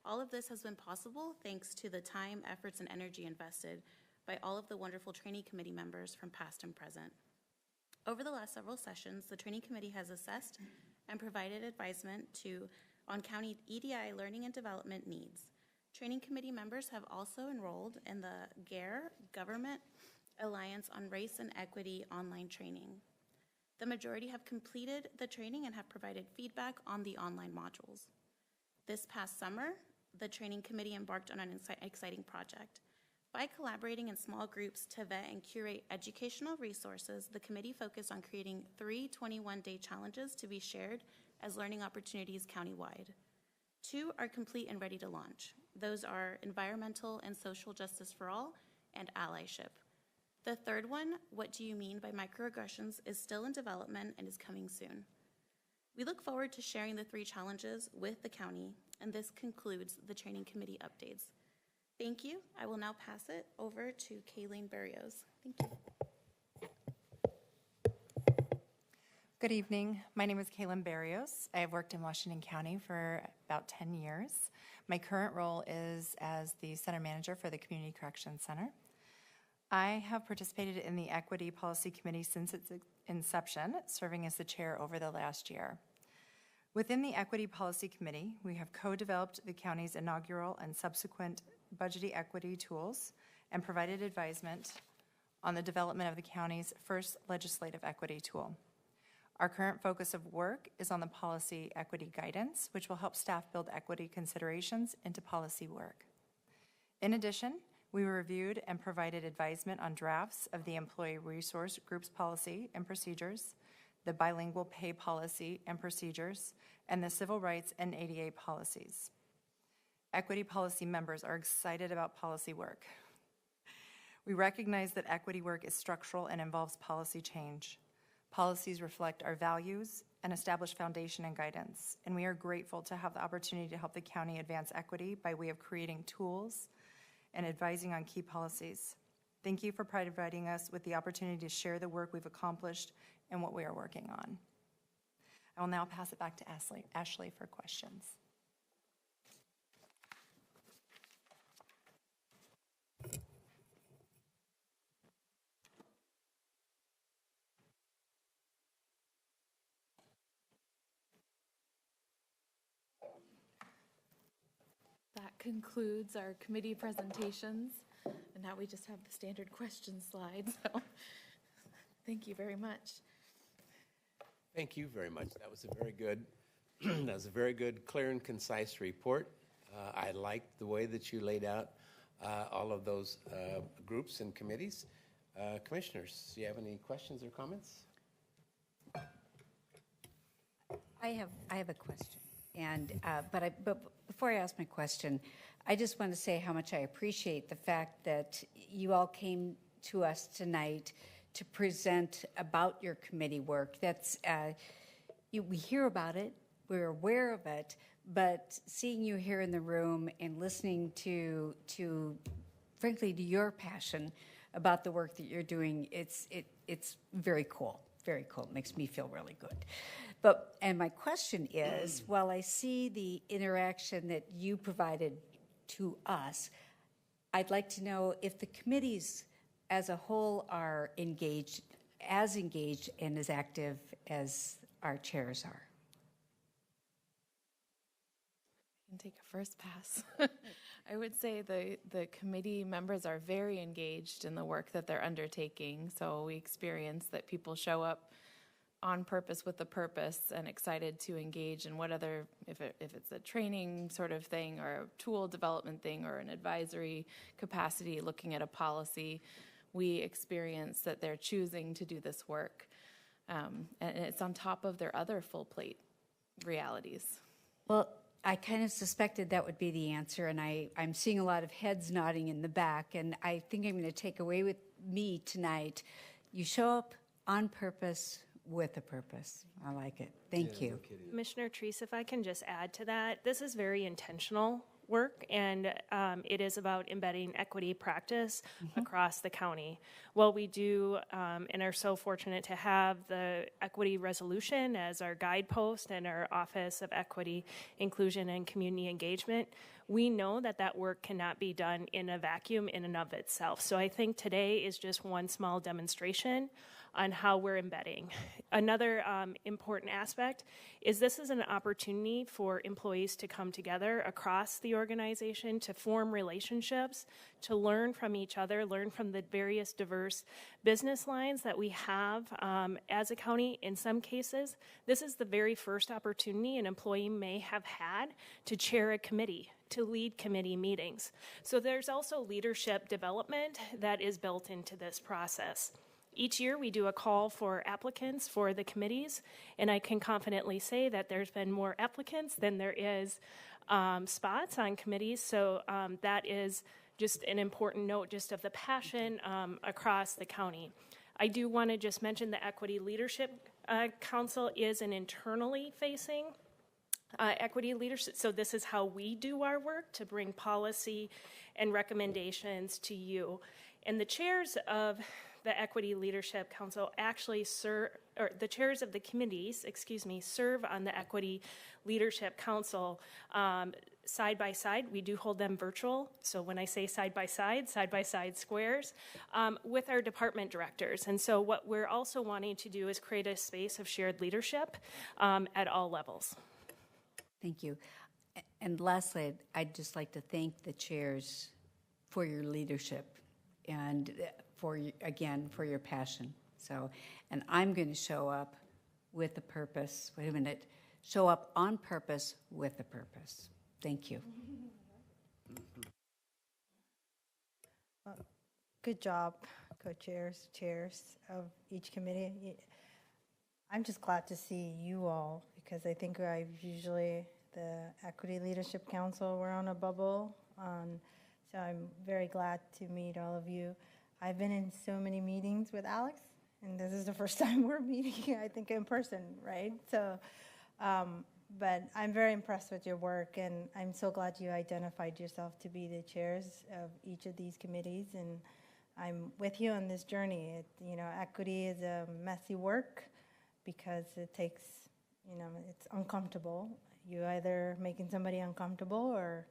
Speaker 18: All of this has been possible thanks to the time, efforts, and energy invested by all of the wonderful training committee members from past and present. Over the last several sessions, the training committee has assessed and provided advisement on county EDI learning and development needs. Training committee members have also enrolled in the GARE, Government Alliance on Race and Equity online training. The majority have completed the training and have provided feedback on the online modules. This past summer, the training committee embarked on an exciting project. By collaborating in small groups to vet and curate educational resources, the committee focused on creating 3 21-day challenges to be shared as learning opportunities countywide. 2 are complete and ready to launch. Those are Environmental and Social Justice for All and Allyship. The third one, What Do You Mean by Microaggressions, is still in development and is coming soon. We look forward to sharing the 3 challenges with the county, and this concludes the training committee updates. Thank you. I will now pass it over to Kayleen Berrios. Thank you.
Speaker 19: Good evening. My name is Kaylin Barrios. I have worked in Washington County for about 10 years. My current role is as the Center Manager for the Community Corrections Center. I have participated in the Equity Policy Committee since its inception, serving as the chair over the last year. Within the Equity Policy Committee, we have co-developed the county's inaugural and subsequent budget equity tools and provided advisement on the development of the county's first legislative equity tool. Our current focus of work is on the policy equity guidance, which will help staff build equity considerations into policy work. In addition, we reviewed and provided advisement on drafts of the Employee Resource Groups Policy and Procedures, the Bilingual Pay Policy and Procedures, and the Civil Rights and ADA policies. Equity policy members are excited about policy work. We recognize that equity work is structural and involves policy change. Policies reflect our values and establish foundation and guidance, and we are grateful to have the opportunity to help the county advance equity by way of creating tools and advising on key policies. Thank you for providing us with the opportunity to share the work we've accomplished and what we are working on. I will now pass it back to Ashley for questions.
Speaker 12: That concludes our committee presentations, and now we just have the standard question slide, so thank you very much.
Speaker 2: Thank you very much. That was a very good, that was a very good, clear and concise report. I liked the way that you laid out all of those groups and committees. Commissioners, do you have any questions or comments?
Speaker 10: I have a question. But before I ask my question, I just want to say how much I appreciate the fact that you all came to us tonight to present about your committee work. That's we hear about it, we're aware of it, but seeing you here in the room and listening to frankly, to your passion about the work that you're doing, it's very cool. Very cool. It makes me feel really good. And my question is, while I see the interaction that you provided to us, I'd like to know if the committees as a whole are engaged and as active as our chairs are.
Speaker 12: I can take a first pass. I would say the committee members are very engaged in the work that they're undertaking. So we experience that people show up on purpose with a purpose and excited to engage in what other, if it's a training sort of thing or a tool development thing or an advisory capacity looking at a policy, we experience that they're choosing to do this work. And it's on top of their other full plate realities.
Speaker 10: Well, I kind of suspected that would be the answer, and I'm seeing a lot of heads nodding in the back, and I think I'm going to take away with me tonight. You show up on purpose with a purpose. I like it. Thank you.
Speaker 16: Commissioner Treese, if I can just add to that, this is very intentional work, and it is about embedding equity practice across the county. While we do and are so fortunate to have the equity resolution as our guidepost and our Office of Equity, Inclusion, and Community Engagement, we know that that work cannot be done in a vacuum in and of itself. So I think today is just one small demonstration on how we're embedding. Another important aspect is this is an opportunity for employees to come together across the organization, to form relationships, to learn from each other, learn from the various diverse business lines that we have as a county. In some cases, this is the very first opportunity an employee may have had to chair a committee, to lead committee meetings. So there's also leadership development that is built into this process. Each year we do a call for applicants for the committees, and I can confidently say that there's been more applicants than there is spots on committees, so that is just an important note just of the passion across the county. I do want to just mention the Equity Leadership Council is an internally facing equity leadership, so this is how we do our work to bring policy and recommendations to you. And the chairs of the Equity Leadership Council actually serve, or the chairs of the committees, serve on the Equity Leadership Council side by side. We do hold them virtual, so when I say side by side squares, with our department directors. And so what we're also wanting to do is create a space of shared leadership at all levels.
Speaker 10: Thank you. And lastly, I'd just like to thank the chairs for your leadership and for your passion. So, and I'm going to show up with a purpose. Wait a minute. Show up on purpose with a purpose. Thank you.
Speaker 11: Good job, co-chairs, chairs of each committee. I'm just glad to see you all, because I think the Equity Leadership Council, we're on a bubble. So I'm very glad to meet all of you. I've been in so many meetings with Alex, and this is the first time we're meeting, I think, in person, right? So, but I'm very impressed with your work, and I'm so glad you identified yourself to be the chairs of each of these committees, and I'm with you on this journey. Equity is a messy work because it takes, it's uncomfortable. You either making somebody uncomfortable or,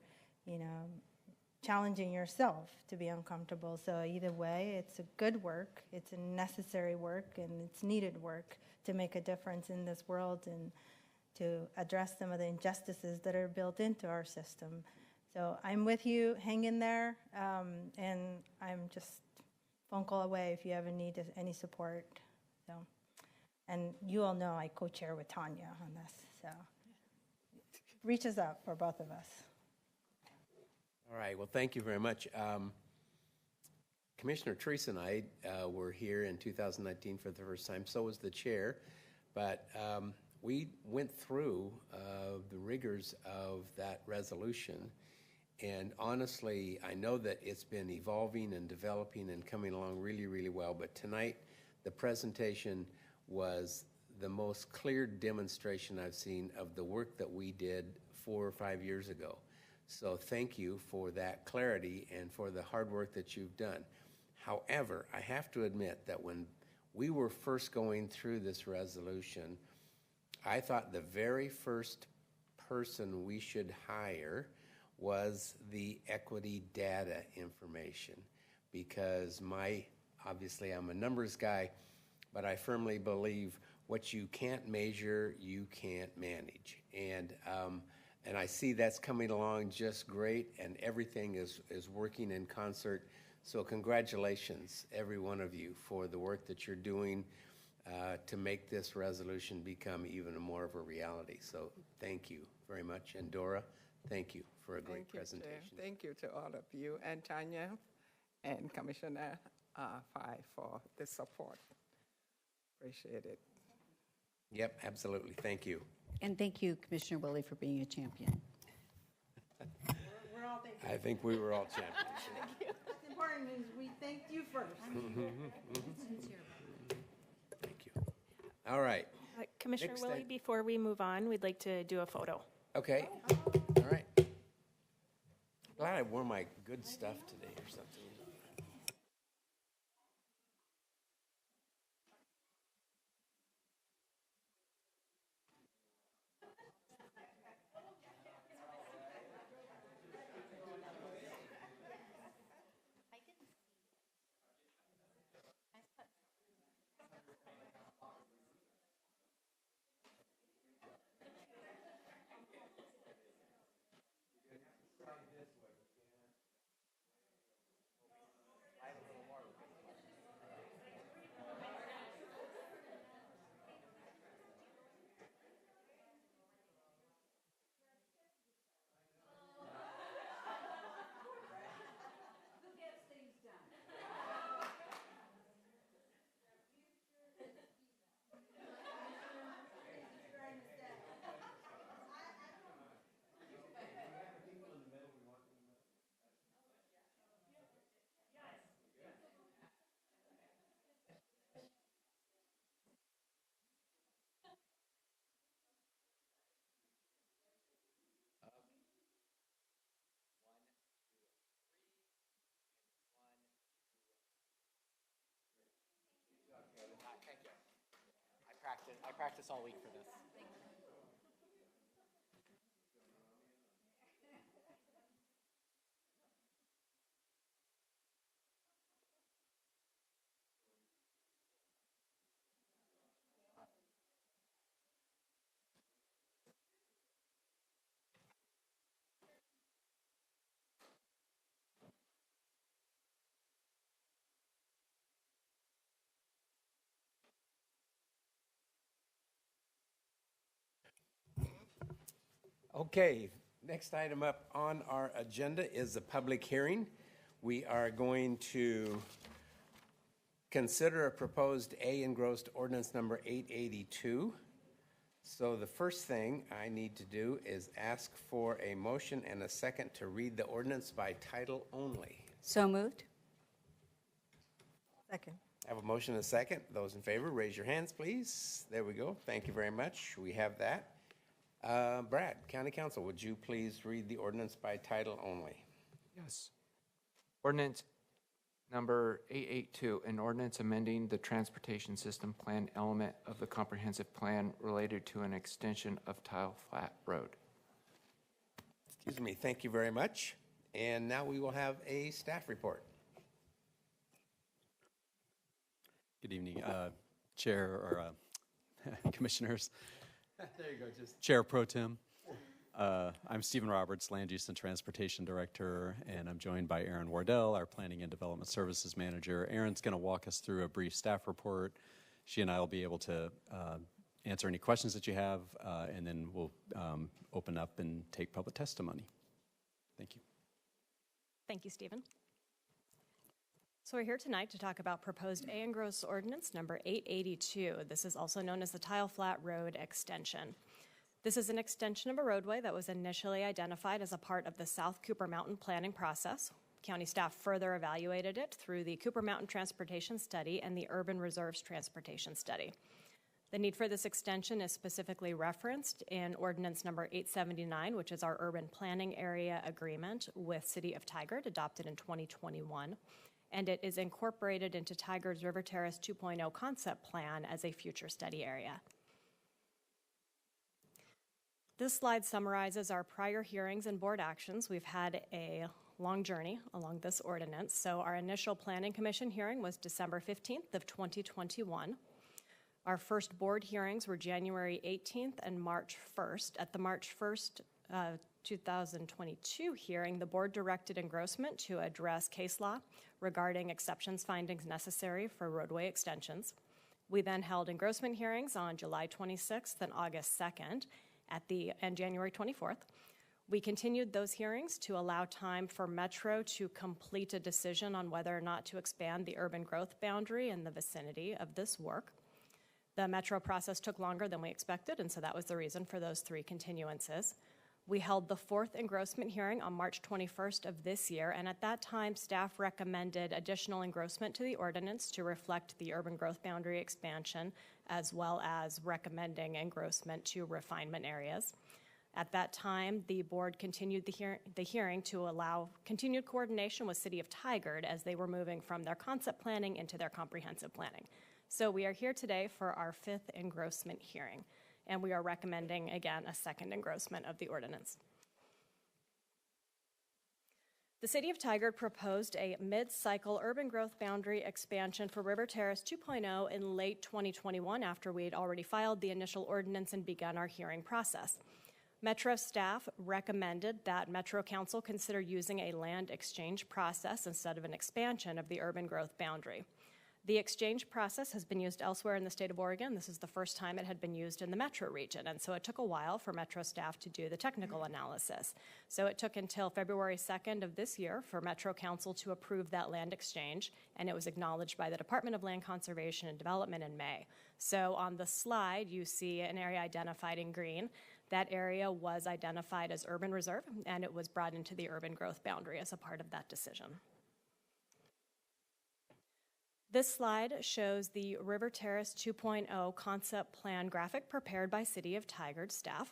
Speaker 11: challenging yourself to be uncomfortable. So either way, it's a good work, it's a necessary work, and it's needed work to make a difference in this world and to address some of the injustices that are built into our system. So I'm with you, hang in there, and I'm just phone call away if you ever need any support. So, and you all know I co-chair with Tanya on this, so reach us out for both of us.
Speaker 2: All right, well, thank you very much. Commissioner Treese and I were here in 2019 for the first time. So was the chair. But we went through the rigors of that resolution, and honestly, I know that it's been evolving and developing and coming along really, really well, but tonight, the presentation was the most clear demonstration I've seen of the work that we did 4 or 5 years ago. So thank you for that clarity and for the hard work that you've done. However, I have to admit that when we were first going through this resolution, I thought the very first person we should hire was the equity data information, because obviously I'm a numbers guy, but I firmly believe what you can't measure, you can't manage. And I see that's coming along just great, and everything is working in concert. So congratulations, every one of you, for the work that you're doing to make this resolution become even more of a reality. So thank you very much. And Dora, thank you for a great presentation.
Speaker 8: Thank you to all of you, and Tanya and Commissioner Fye for the support. Appreciate it.
Speaker 2: Yep, absolutely. Thank you.
Speaker 10: And thank you, Commissioner Willie, for being a champion.
Speaker 8: We're all thanking
Speaker 2: I think we were all champions.
Speaker 8: Thank you. What's important is we thank you first.
Speaker 2: Thank you. All right.
Speaker 16: Commissioner
Speaker 2: Next
Speaker 16: Willie,
Speaker 2: item.
Speaker 16: before we move on, we'd like to do a photo.
Speaker 2: Okay. All right. Glad I wore my good stuff today or something.
Speaker 1: I practice all week for this.
Speaker 2: Okay, next item up on our agenda is a public hearing. We are going to consider a proposed Engrossed ordinance number 882. So the first thing I need to do is ask for a motion and a second to read the ordinance by title only.
Speaker 10: So moved.
Speaker 11: Second.
Speaker 2: I have a motion and a second. Those in favor, raise your hands, please. There we go. Thank you very much. We have that. Brad, County Council, would you please read the ordinance by title only?
Speaker 20: Yes. Ordinance number 882, an ordinance amending the transportation system plan element of the comprehensive plan related to an extension of Tile Flat Road.
Speaker 2: Excuse me. Thank you very much. And now we will have a staff report.
Speaker 21: Good evening, Chair or Commissioners.
Speaker 2: There you go. Just
Speaker 21: Chair Pro Tem. I'm Stephen Roberts, Land Use and Transportation Director, and I'm joined by Aaron Wardell, our Planning and Development Services Manager. Aaron's going to walk us through a brief staff report. She and I will be able to answer any questions that you have, and then we'll open up and take public testimony. Thank you.
Speaker 22: Thank you, Stephen.
Speaker 5: So we're here tonight to talk about proposed Engrossed Ordinance number 882. This is also known as the Tile Flat Road Extension. This is an extension of a roadway that was initially identified as a part of the South Cooper Mountain planning process. County staff further evaluated it through the Cooper Mountain Transportation Study and the Urban Reserves Transportation Study. The need for this extension is specifically referenced in Ordinance number 879, which is our urban planning area agreement with City of Tigard, adopted in 2021. And it is incorporated into Tigard's River Terrace 2.0 concept plan as a future study area. This slide summarizes our prior hearings and board actions. We've had a long journey along this ordinance. So our initial Planning Commission hearing was December 15th of 2021. Our first board hearings were January 18th and March 1st. At the March 1st, 2022 hearing, the board directed Engrossment to address case law regarding exceptions findings necessary for roadway extensions. We then held Engrossment hearings on July 26th and August 2nd and January 24th. We continued those hearings to allow time for Metro to complete a decision on whether or not to expand the urban growth boundary in the vicinity of this work. The Metro process took longer than we expected, and so that was the reason for those 3 continuances. We held the 4th engrossment hearing on March 21st of this year, and at that time, staff recommended additional engrossment to the ordinance to reflect the urban growth boundary expansion, as well as recommending engrossment to refinement areas. At that time, the board continued the hearing to allow continued coordination with City of Tigard as they were moving from their concept planning into their comprehensive planning. So we are here today for our 5th engrossment hearing, and we are recommending, again, a 2nd engrossment of the ordinance. The City of Tigard proposed a mid-cycle urban growth boundary expansion for River Terrace 2.0 in late 2021 after we had already filed the initial ordinance and begun our hearing process. Metro staff recommended that Metro Council consider using a land exchange process instead of an expansion of the urban growth boundary. The exchange process has been used elsewhere in the state of Oregon. This is the first time it had been used in the Metro region, and so it took a while for Metro staff to do the technical analysis. So it took until February 2nd of this year for Metro Council to approve that land exchange, and it was acknowledged by the Department of Land Conservation and Development in May. So on the slide, you see an area identified in green. That area was identified as urban reserve, and it was brought into the urban growth boundary as a part of that decision. This slide shows the River Terrace 2.0 concept plan graphic prepared by City of Tigard staff.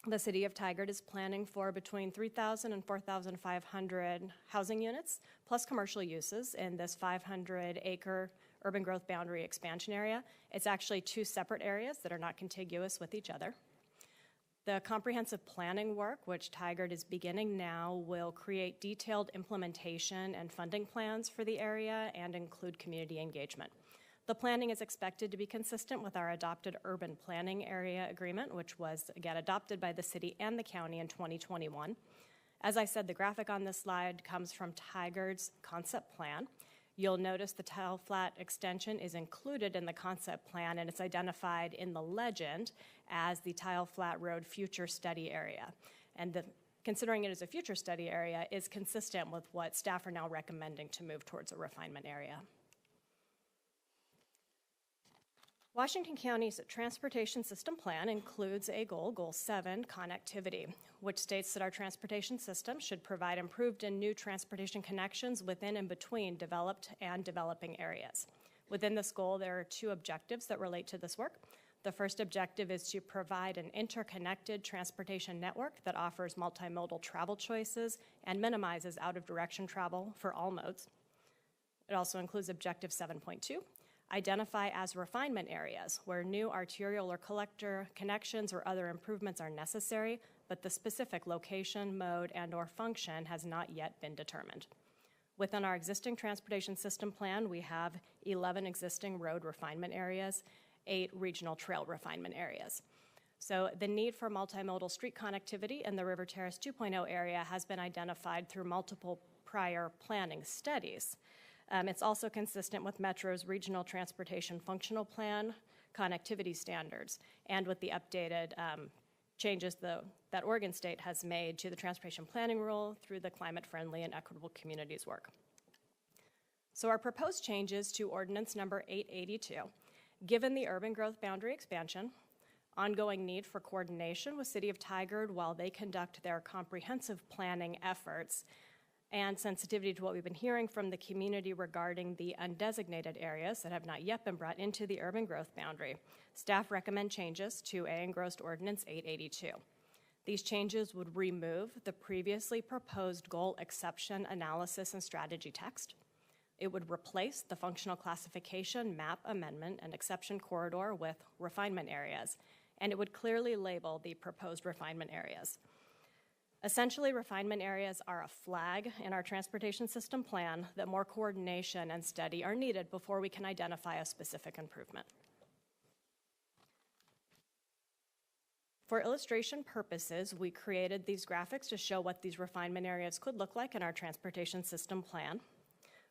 Speaker 5: The City of Tigard is planning for between 3,000 and 4,500 housing units, plus commercial uses in this 500-acre urban growth boundary expansion area. It's actually 2 separate areas that are not contiguous with each other. The comprehensive planning work, which Tigard is beginning now, will create detailed implementation and funding plans for the area and include community engagement. The planning is expected to be consistent with our adopted urban planning area agreement, which was, again, adopted by the city and the county in 2021. As I said, the graphic on this slide comes from Tigard's concept plan. You'll notice the tile flat extension is included in the concept plan, and it's identified in the legend as the Tile Flat Road Future Study Area. And considering it as a future study area is consistent with what staff are now recommending to move towards a refinement area. Washington County's Transportation System Plan includes a goal, Goal 7, connectivity, which states that our transportation system should provide improved and new transportation connections within and between developed and developing areas. Within this goal, there are 2 objectives that relate to this work. The first objective is to provide an interconnected transportation network that offers multimodal travel choices and minimizes out-of-direction travel for all modes. It also includes Objective 7.2, identify as refinement areas where new arterial or collector connections or other improvements are necessary, but the specific location, mode, and/or function has not yet been determined. Within our existing transportation system plan, we have 11 existing road refinement areas, 8 regional trail refinement areas. So the need for multimodal street connectivity in the River Terrace 2.0 area has been identified through multiple prior planning studies. It's also consistent with Metro's Regional Transportation Functional Plan connectivity standards and with the updated changes that Oregon State has made to the Transportation Planning Rule through the Climate Friendly and Equitable Communities work. So our proposed changes to Ordinance number 882, given the urban growth boundary expansion, ongoing need for coordination with City of Tigard while they conduct their comprehensive planning efforts, and sensitivity to what we've been hearing from the community regarding the undesignated areas that have not yet been brought into the urban growth boundary, staff recommend changes to Engrossed Ordinance 882. These changes would remove the previously proposed goal exception analysis and strategy text. It would replace the functional classification, map amendment, and exception corridor with refinement areas, and it would clearly label the proposed refinement areas. Essentially, refinement areas are a flag in our transportation system plan that more coordination and study are needed before we can identify a specific improvement. For illustration purposes, we created these graphics to show what these refinement areas could look like in our transportation system plan.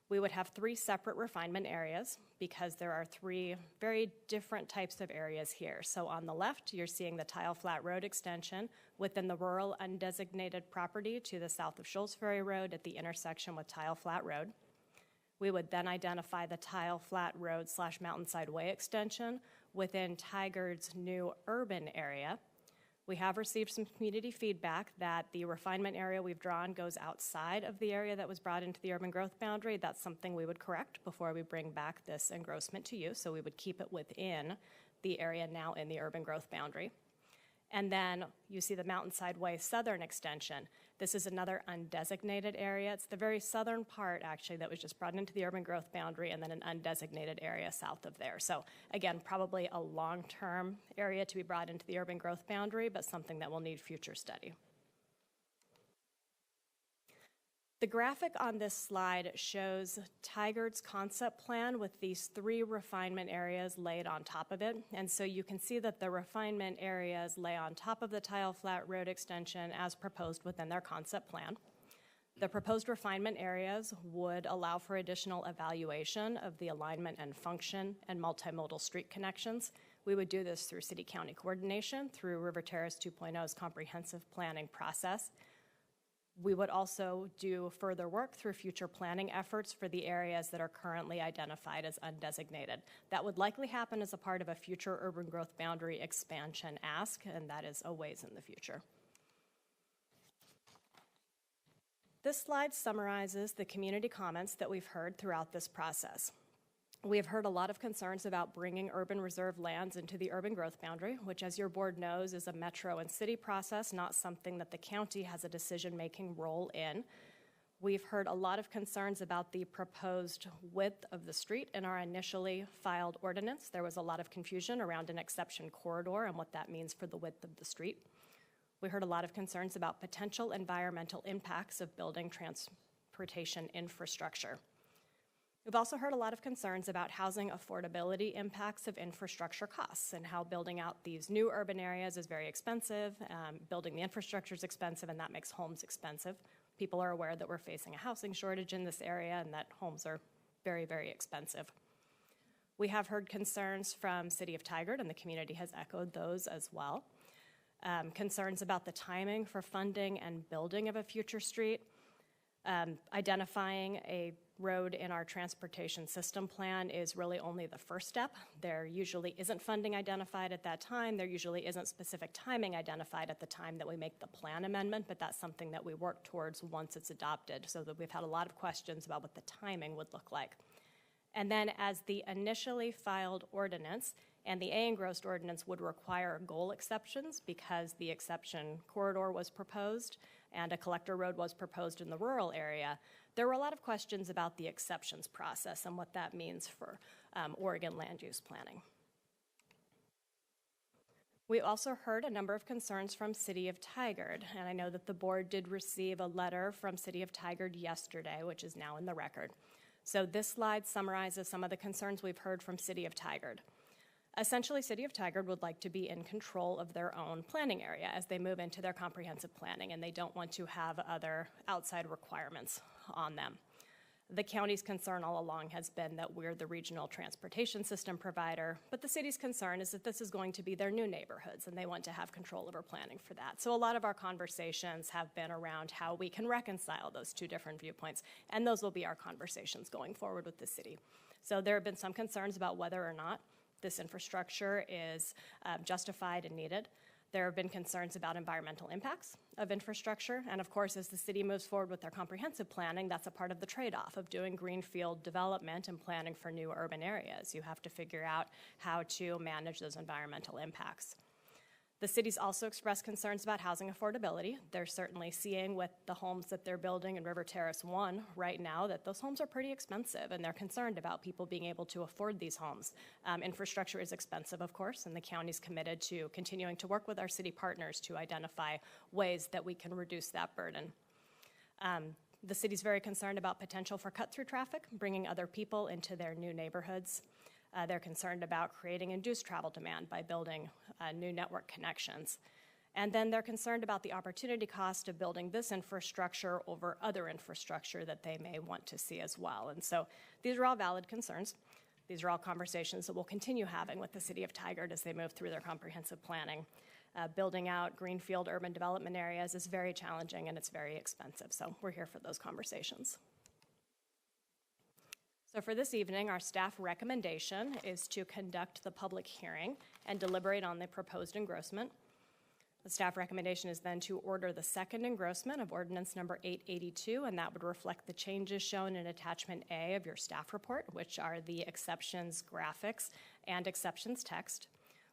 Speaker 5: We would have 3 separate refinement areas because there are 3 very different types of areas here. So on the left, you're seeing the Tile Flat Road extension within the rural undesignated property to the south of Shoals Ferry Road at the intersection with Tile Flat Road. We would then identify the Tile Flat Road / Mountainside Way extension within Tigard's new urban area. We have received some community feedback that the refinement area we've drawn goes outside of the area that was brought into the urban growth boundary. That's something we would correct before we bring back this engrossment to you, so we would keep it within the area now in the urban growth boundary. And then you see the Mountainside Way southern extension. This is another undesignated area. It's the very southern part, actually, that was just brought into the urban growth boundary, and then an undesignated area south of there. So again, probably a long-term area to be brought into the urban growth boundary, but something that will need future study. The graphic on this slide shows Tigard's concept plan with these 3 refinement areas laid on top of it. And so you can see that the refinement areas lay on top of the Tile Flat Road extension as proposed within their concept plan. The proposed refinement areas would allow for additional evaluation of the alignment and function and multimodal street connections. We would do this through city-county coordination, through River Terrace 2.0's comprehensive planning process. We would also do further work through future planning efforts for the areas that are currently identified as undesignated. That would likely happen as a part of a future urban growth boundary expansion ask, and that is a ways in the future. This slide summarizes the community comments that we've heard throughout this process. We have heard a lot of concerns about bringing urban reserve lands into the urban growth boundary, which, as your board knows, is a metro and city process, not something that the county has a decision-making role in. We've heard a lot of concerns about the proposed width of the street in our initially filed ordinance. There was a lot of confusion around an exception corridor and what that means for the width of the street. We heard a lot of concerns about potential environmental impacts of building transportation infrastructure. We've also heard a lot of concerns about housing affordability impacts of infrastructure costs and how building out these new urban areas is very expensive, building the infrastructure is expensive, and that makes homes expensive. People are aware that we're facing a housing shortage in this area and that homes are very, very expensive. We have heard concerns from City of Tigard, and the community has echoed those as well. Concerns about the timing for funding and building of a future street. Identifying a road in our transportation system plan is really only the first step. There usually isn't funding identified at that time. There usually isn't specific timing identified at the time that we make the plan amendment, but that's something that we work towards once it's adopted, so that we've had a lot of questions about what the timing would look like. And then as the initially filed ordinance and the Engrossed ordinance would require goal exceptions because the exception corridor was proposed and a collector road was proposed in the rural area, there were a lot of questions about the exceptions process and what that means for Oregon land use planning. We also heard a number of concerns from City of Tigard, and I know that the board did receive a letter from City of Tigard yesterday, which is now in the record. So this slide summarizes some of the concerns we've heard from City of Tigard. Essentially, City of Tigard would like to be in control of their own planning area as they move into their comprehensive planning, and they don't want to have other outside requirements on them. The county's concern all along has been that we're the regional transportation system provider, but the city's concern is that this is going to be their new neighborhoods, and they want to have control over planning for that. So a lot of our conversations have been around how we can reconcile those two different viewpoints, and those will be our conversations going forward with the city. So there have been some concerns about whether or not this infrastructure is justified and needed. There have been concerns about environmental impacts of infrastructure, and of course, as the city moves forward with their comprehensive planning, that's a part of the trade-off of doing greenfield development and planning for new urban areas. You have to figure out how to manage those environmental impacts. The city's also expressed concerns about housing affordability. They're certainly seeing with the homes that they're building in River Terrace 1 right now that those homes are pretty expensive, and they're concerned about people being able to afford these homes. Infrastructure is expensive, of course, and the county's committed to continuing to work with our city partners to identify ways that we can reduce that burden. The city's very concerned about potential for cut-through traffic, bringing other people into their new neighborhoods. They're concerned about creating induced travel demand by building new network connections. And then they're concerned about the opportunity cost of building this infrastructure over other infrastructure that they may want to see as well. And so these are all valid concerns. These are all conversations that we'll continue having with the City of Tigard as they move through their comprehensive planning. Building out greenfield urban development areas is very challenging and it's very expensive. So we're here for those conversations. So for this evening, our staff recommendation is to conduct the public hearing and deliberate on the proposed engrossment. The staff recommendation is then to order the second engrossment of ordinance number 882, and that would reflect the changes shown in attachment A of your staff report, which are the exceptions graphics and exceptions text.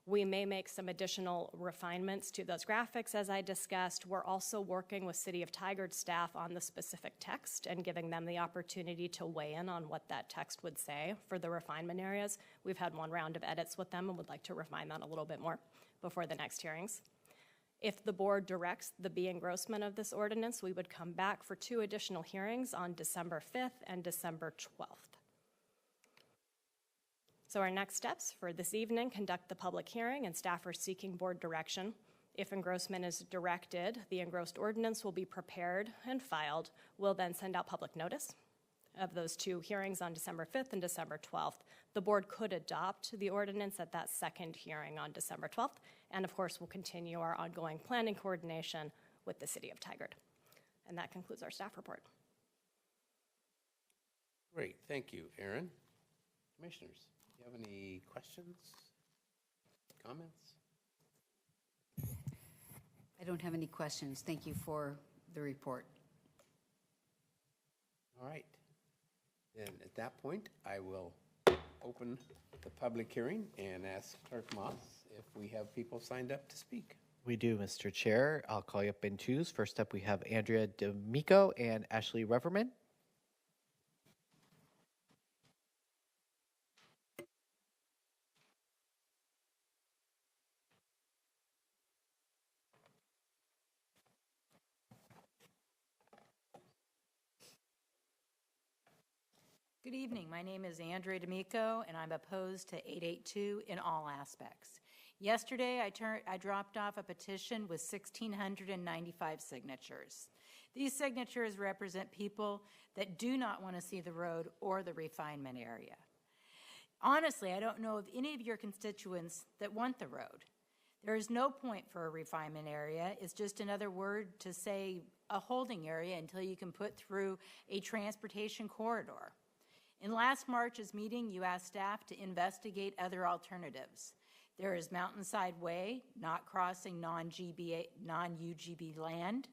Speaker 5: We may make some additional refinements to those graphics, as I discussed. We're also working with City of Tigard staff on the specific text and giving them the opportunity to weigh in on what that text would say for the refinement areas. We've had one round of edits with them and would like to refine that a little bit more before the next hearings. If the board directs the engrossment of this ordinance, we would come back for 2 additional hearings on December 5th and December 12th. So our next steps for this evening: conduct the public hearing, and staff are seeking board direction. If engrossment is directed, the engrossed ordinance will be prepared and filed. We'll then send out public notice of those 2 hearings on December 5th and December 12th. The board could adopt the ordinance at that second hearing on December 12th, and of course, we'll continue our ongoing planning coordination with the City of Tigard. And that concludes our staff report.
Speaker 2: Great, thank you, Aaron. Commissioners, do you have any questions, comments?
Speaker 10: I don't have any questions. Thank you for the report.
Speaker 2: All right. Then at that point, I will open the public hearing and ask Clerk Moss if we have people signed up to speak.
Speaker 1: We do, Mr. Chair. I'll call you up in twos. First up, we have Andrea D'Amico and Ashley Reverman.
Speaker 4: Good evening. My name is Andrea D'Amico, and I'm opposed to 882 in all aspects. Yesterday, I dropped off a petition with 1,695 signatures. These signatures represent people that do not want to see the road or the refinement area. Honestly, I don't know of any of your constituents that want the road. There is no point for a refinement area. It's just another word to say a holding area until you can put through a transportation corridor. In last March's meeting, you asked staff to investigate other alternatives. There is Mountainside Way, not crossing non-UGB land,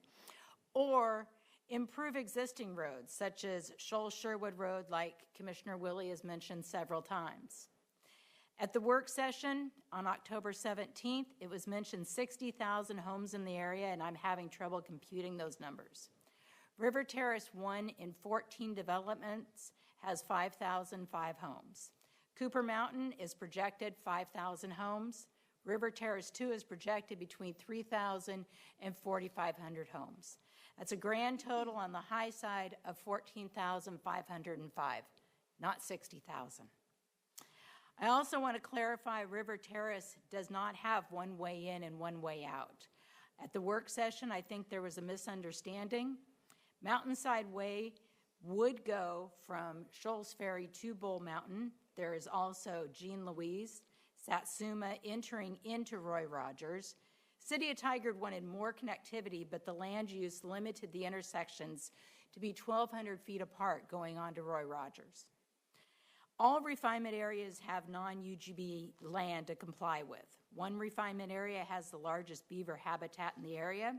Speaker 4: or improve existing roads, such as Shoal-Sherwood Road, like Commissioner Willie has mentioned several times. At the work session on October 17th, it was mentioned 60,000 homes in the area, and I'm having trouble computing those numbers. River Terrace 1 in 14 developments has 5,005 homes. Cooper Mountain is projected 5,000 homes. River Terrace 2 is projected between 3,000 and 4,500 homes. That's a grand total on the high side of 14,505, not 60,000. I also want to clarify River Terrace does not have one way in and one way out. At the work session, I think there was a misunderstanding. Mountainside Way would go from Shoals Ferry to Bull Mountain. There is also Jean Louise, Satsuma entering into Roy Rogers. City of Tigard wanted more connectivity, but the land use limited the intersections to be 1,200 feet apart going on to Roy Rogers. All refinement areas have non-UGB land to comply with. One refinement area has the largest beaver habitat in the area.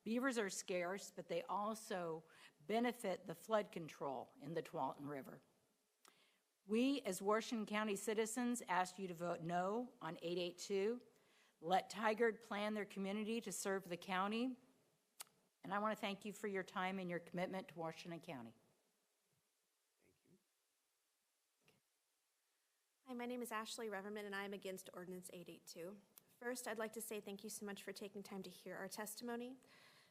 Speaker 4: Beavers are scarce, but they also benefit the flood control in the Tualatin River. We, as Washington County citizens, ask you to vote no on 882. Let Tigard plan their community to serve the county. And I want to thank you for your time and your commitment to Washington County.
Speaker 3: Hi, my name is Ashley Reverman, and I am against Ordinance 882. First, I'd like to say thank you so much for taking time to hear our testimony.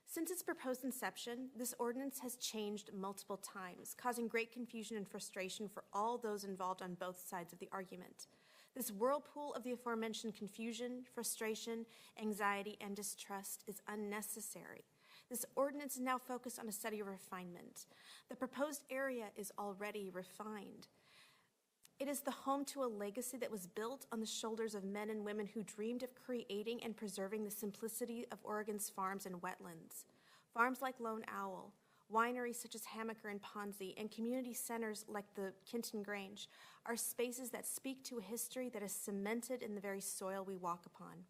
Speaker 3: Since its proposed inception, this ordinance has changed multiple times, causing great confusion and frustration for all those involved on both sides of the argument. This whirlpool of the aforementioned confusion, frustration, anxiety, and distrust is unnecessary. This ordinance is now focused on a study of refinement. The proposed area is already refined. It is the home to a legacy that was built on the shoulders of men and women who dreamed of creating and preserving the simplicity of Oregon's farms and wetlands. Farms like Lone Owl, wineries such as Hammaker and Ponzi, and community centers like the Kenton Grange are spaces that speak to a history that is cemented in the very soil we walk upon.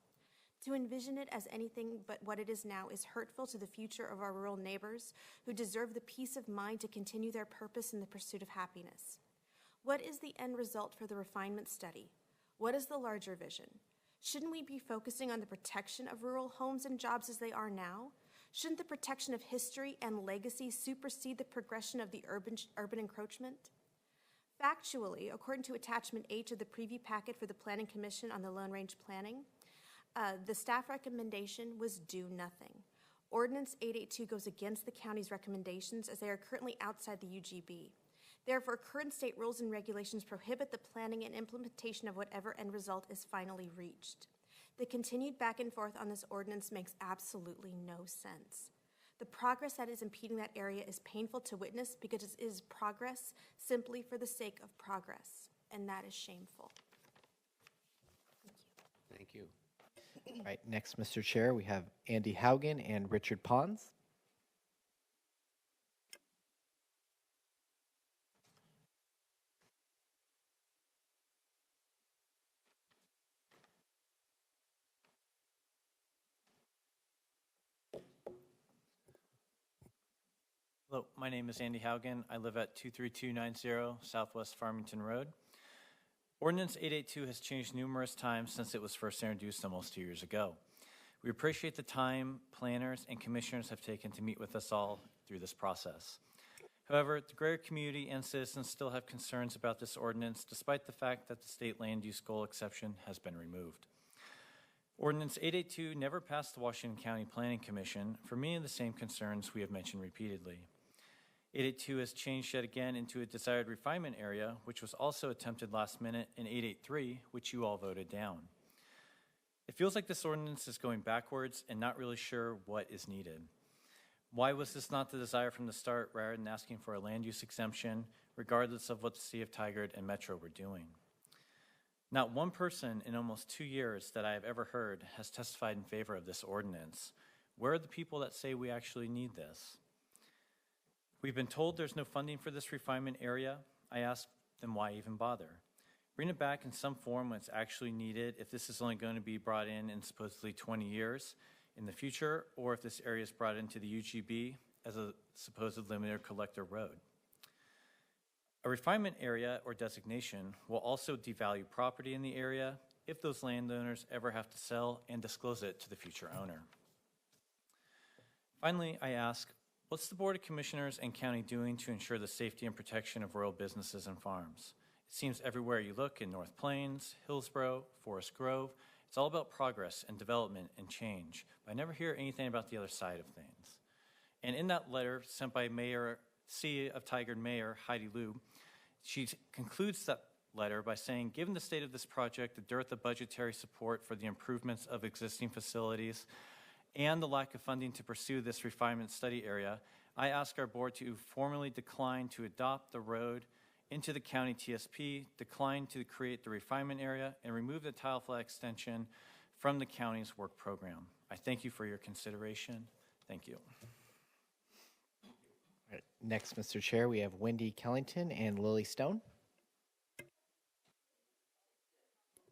Speaker 3: To envision it as anything but what it is now is hurtful to the future of our rural neighbors who deserve the peace of mind to continue their purpose in the pursuit of happiness. What is the end result for the refinement study? What is the larger vision? Shouldn't we be focusing on the protection of rural homes and jobs as they are now? Shouldn't the protection of history and legacy supersede the progression of the urban encroachment? Factually, according to Attachment H of the preview packet for the Planning Commission on the Lone Range Planning, the staff recommendation was do nothing. Ordinance 882 goes against the county's recommendations as they are currently outside the UGB. Therefore, current state rules and regulations prohibit the planning and implementation of whatever end result is finally reached. The continued back and forth on this ordinance makes absolutely no sense. The progress that is impeding that area is painful to witness because it is progress simply for the sake of progress, and that is shameful.
Speaker 2: Thank you.
Speaker 1: All right, next, Mr. Chair, we have Andy Haugen and Richard Pons.
Speaker 22: Hello, my name is Andy Haugen. I live at 23290 Southwest Farmington Road. Ordinance 882 has changed numerous times since it was first introduced almost 2 years ago. We appreciate the time planners and commissioners have taken to meet with us all through this process. However, the greater community and citizens still have concerns about this ordinance despite the fact that the state land use goal exception has been removed. Ordinance 882 never passed the Washington County Planning Commission for many of the same concerns we have mentioned repeatedly. 882 has changed yet again into a desired refinement area, which was also attempted last minute in 883, which you all voted down. It feels like this ordinance is going backwards and not really sure what is needed. Why was this not the desire from the start rather than asking for a land use exemption, regardless of what the City of Tigard and Metro were doing? Not one person in almost 2 years that I have ever heard has testified in favor of this ordinance. Where are the people that say we actually need this? We've been told there's no funding for this refinement area. I ask them why even bother? Bring it back in some form when it's actually needed, if this is only going to be brought in supposedly 20 years in the future, or if this area is brought into the UGB as a supposed limited collector road. A refinement area or designation will also devalue property in the area if those landowners ever have to sell and disclose it to the future owner. Finally, I ask, what's the Board of Commissioners and County doing to ensure the safety and protection of rural businesses and farms? It seems everywhere you look in North Plains, Hillsborough, Forest Grove, it's all about progress and development and change, but I never hear anything about the other side of things. And in that letter sent by City of Tigard Mayor Heidi Liu, she concludes that letter by saying, given the state of this project, the dearth of budgetary support for the improvements of existing facilities, and the lack of funding to pursue this refinement study area, I ask our board to formally decline to adopt the road into the county TSP, decline to create the refinement area, and remove the tile flat extension from the county's work program. I thank you for your consideration. Thank you.
Speaker 1: All right, next, Mr. Chair, we have Wendy Kellington and Lily Stone.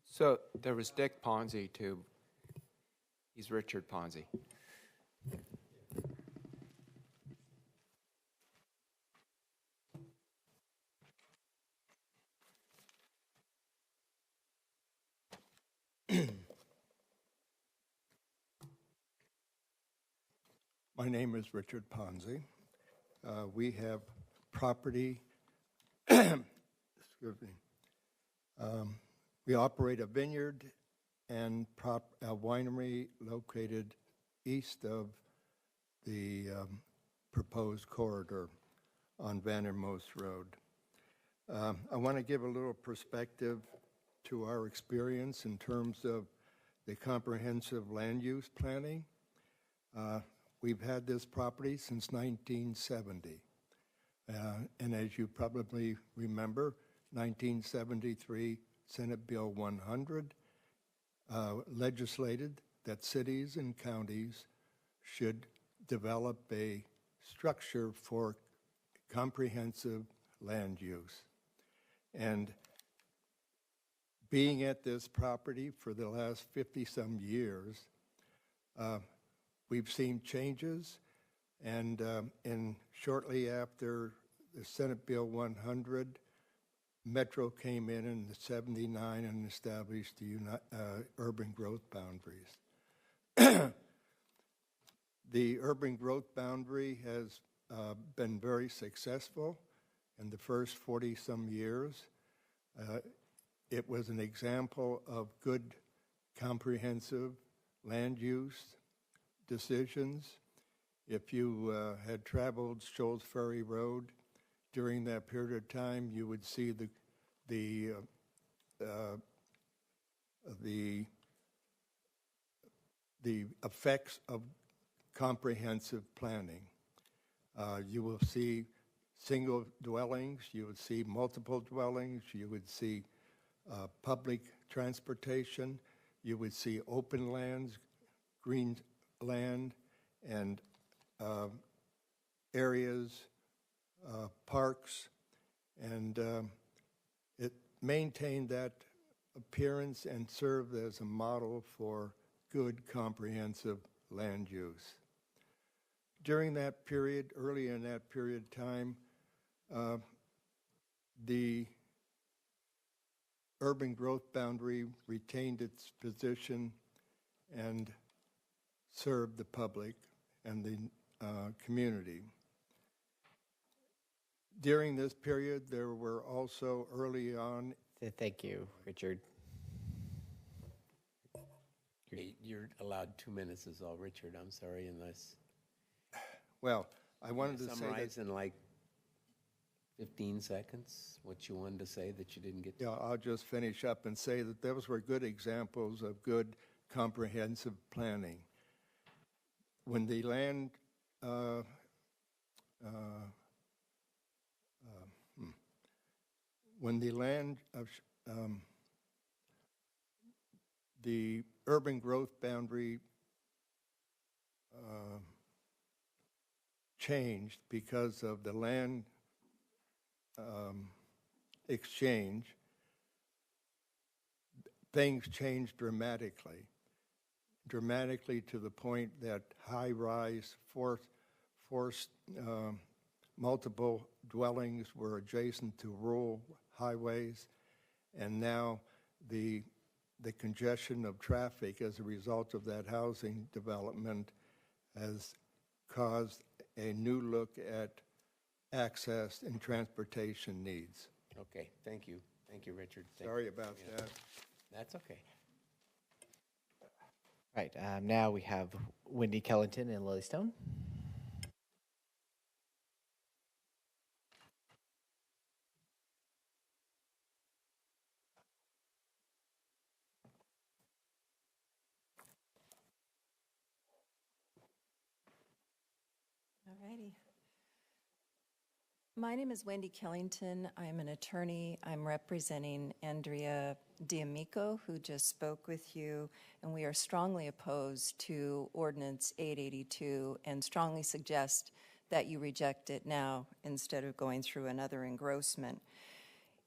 Speaker 20: So there was Dick Ponzi too. He's Richard Ponzi.
Speaker 6: My name is Richard Ponzi. We have property, excuse me. We operate a vineyard and a winery located east of the proposed corridor on Vandermost Road. I want to give a little perspective to our experience in terms of the comprehensive land use planning. We've had this property since 1970. And as you probably remember, 1973 Senate Bill 100 legislated that cities and counties should develop a structure for comprehensive land use. And being at this property for the last 50-some years, we've seen changes, and shortly after the Senate Bill 100, Metro came in '79 and established the urban growth boundaries. The urban growth boundary has been very successful in the first 40-some years. It was an example of good comprehensive land use decisions. If you had traveled Shoals Ferry Road during that period of time, you would see the effects of comprehensive planning. You will see single dwellings, you would see multiple dwellings, you would see public transportation, you would see open lands, green land, and areas, parks, and it maintained that appearance and served as a model for good comprehensive land use. During that period, early in that period of time, the urban growth boundary retained its position and served the public and the community. During this period, there were also early on...
Speaker 1: Thank you, Richard.
Speaker 2: You're allowed 2 minutes is all, Richard. I'm sorry, unless...
Speaker 6: Well, I wanted to
Speaker 2: summarize in like 15 seconds what you wanted to say that you didn't get to.
Speaker 6: Yeah, I'll just finish up and say that those were good examples of good comprehensive planning. When the land the urban growth boundary changed because of the land exchange, things changed dramatically to the point that high-rise, forced multiple dwellings were adjacent to rural highways, and now the congestion of traffic as a result of that housing development has caused a new look at access and transportation needs.
Speaker 2: Okay, thank you. Thank you, Richard.
Speaker 6: Sorry about that.
Speaker 2: That's okay.
Speaker 1: Right, now we have Wendy Kellington and Lily Stone.
Speaker 9: All righty.
Speaker 7: My name is Wendy Killington. I'm an attorney. I'm representing Andrea D'Amico, who just spoke with you, and we are strongly opposed to Ordinance 882 and strongly suggest that you reject it now instead of going through another engrossment.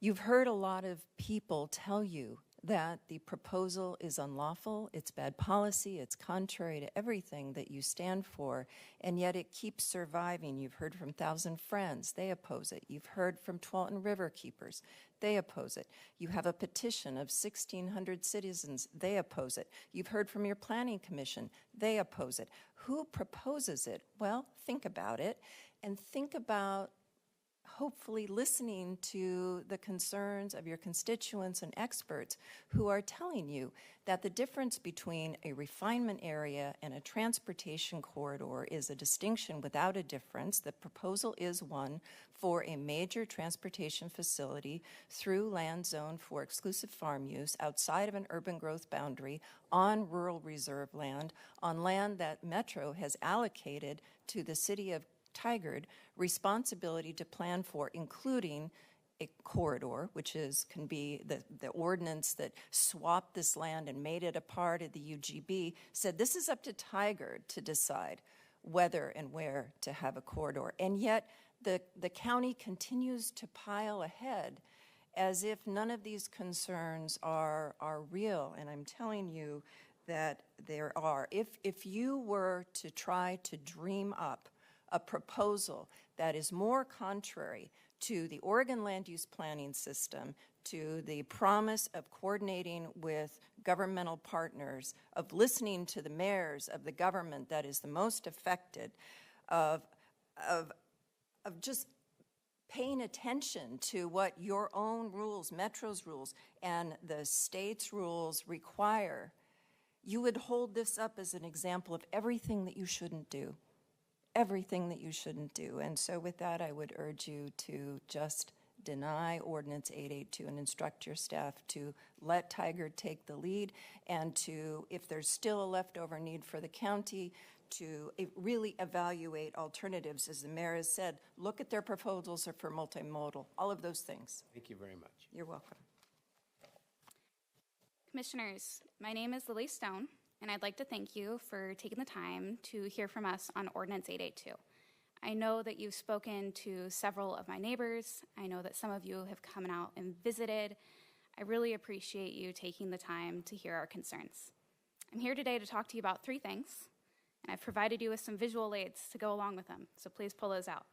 Speaker 7: You've heard a lot of people tell you that the proposal is unlawful, it's bad policy, it's contrary to everything that you stand for, and yet it keeps surviving. You've heard from Thousand Friends, they oppose it. You've heard from Tualatin River Keepers, they oppose it. You have a petition of 1,600 citizens, they oppose it. You've heard from your Planning Commission, they oppose it. Who proposes it? Well, think about it, and think about hopefully listening to the concerns of your constituents and experts who are telling you that the difference between a refinement area and a transportation corridor is a distinction without a difference. The proposal is one for a major transportation facility through land zone for exclusive farm use outside of an urban growth boundary on rural reserve land, on land that Metro has allocated to the city of Tigard responsibility to plan for, including a corridor, which can be the ordinance that swapped this land and made it a part of the UGB, said this is up to Tigard to decide whether and where to have a corridor. And yet the county continues to pile ahead as if none of these concerns are real. And I'm telling you that there are. If you were to try to dream up a proposal that is more contrary to the Oregon land use planning system, to the promise of coordinating with governmental partners, of listening to the mayors of the government that is the most affected, of just paying attention to what your own rules, Metro's rules, and the state's rules require, you would hold this up as an example of everything that you shouldn't do. Everything that you shouldn't do. And so with that, I would urge you to just deny Ordinance 882 and instruct your staff to let Tigard take the lead, and to, if there's still a leftover need for the county, to really evaluate alternatives. As the mayor has said, look at their proposals for multimodal, all of those things.
Speaker 2: Thank you very much.
Speaker 7: You're welcome.
Speaker 9: Commissioners, my name is Lily Stone, and I'd like to thank you for taking the time to hear from us on Ordinance 882. I know that you've spoken to several of my neighbors. I know that some of you have come out and visited. I really appreciate you taking the time to hear our concerns. I'm here today to talk to you about three things, and I've provided you with some visual aids to go along with them, so please pull those out.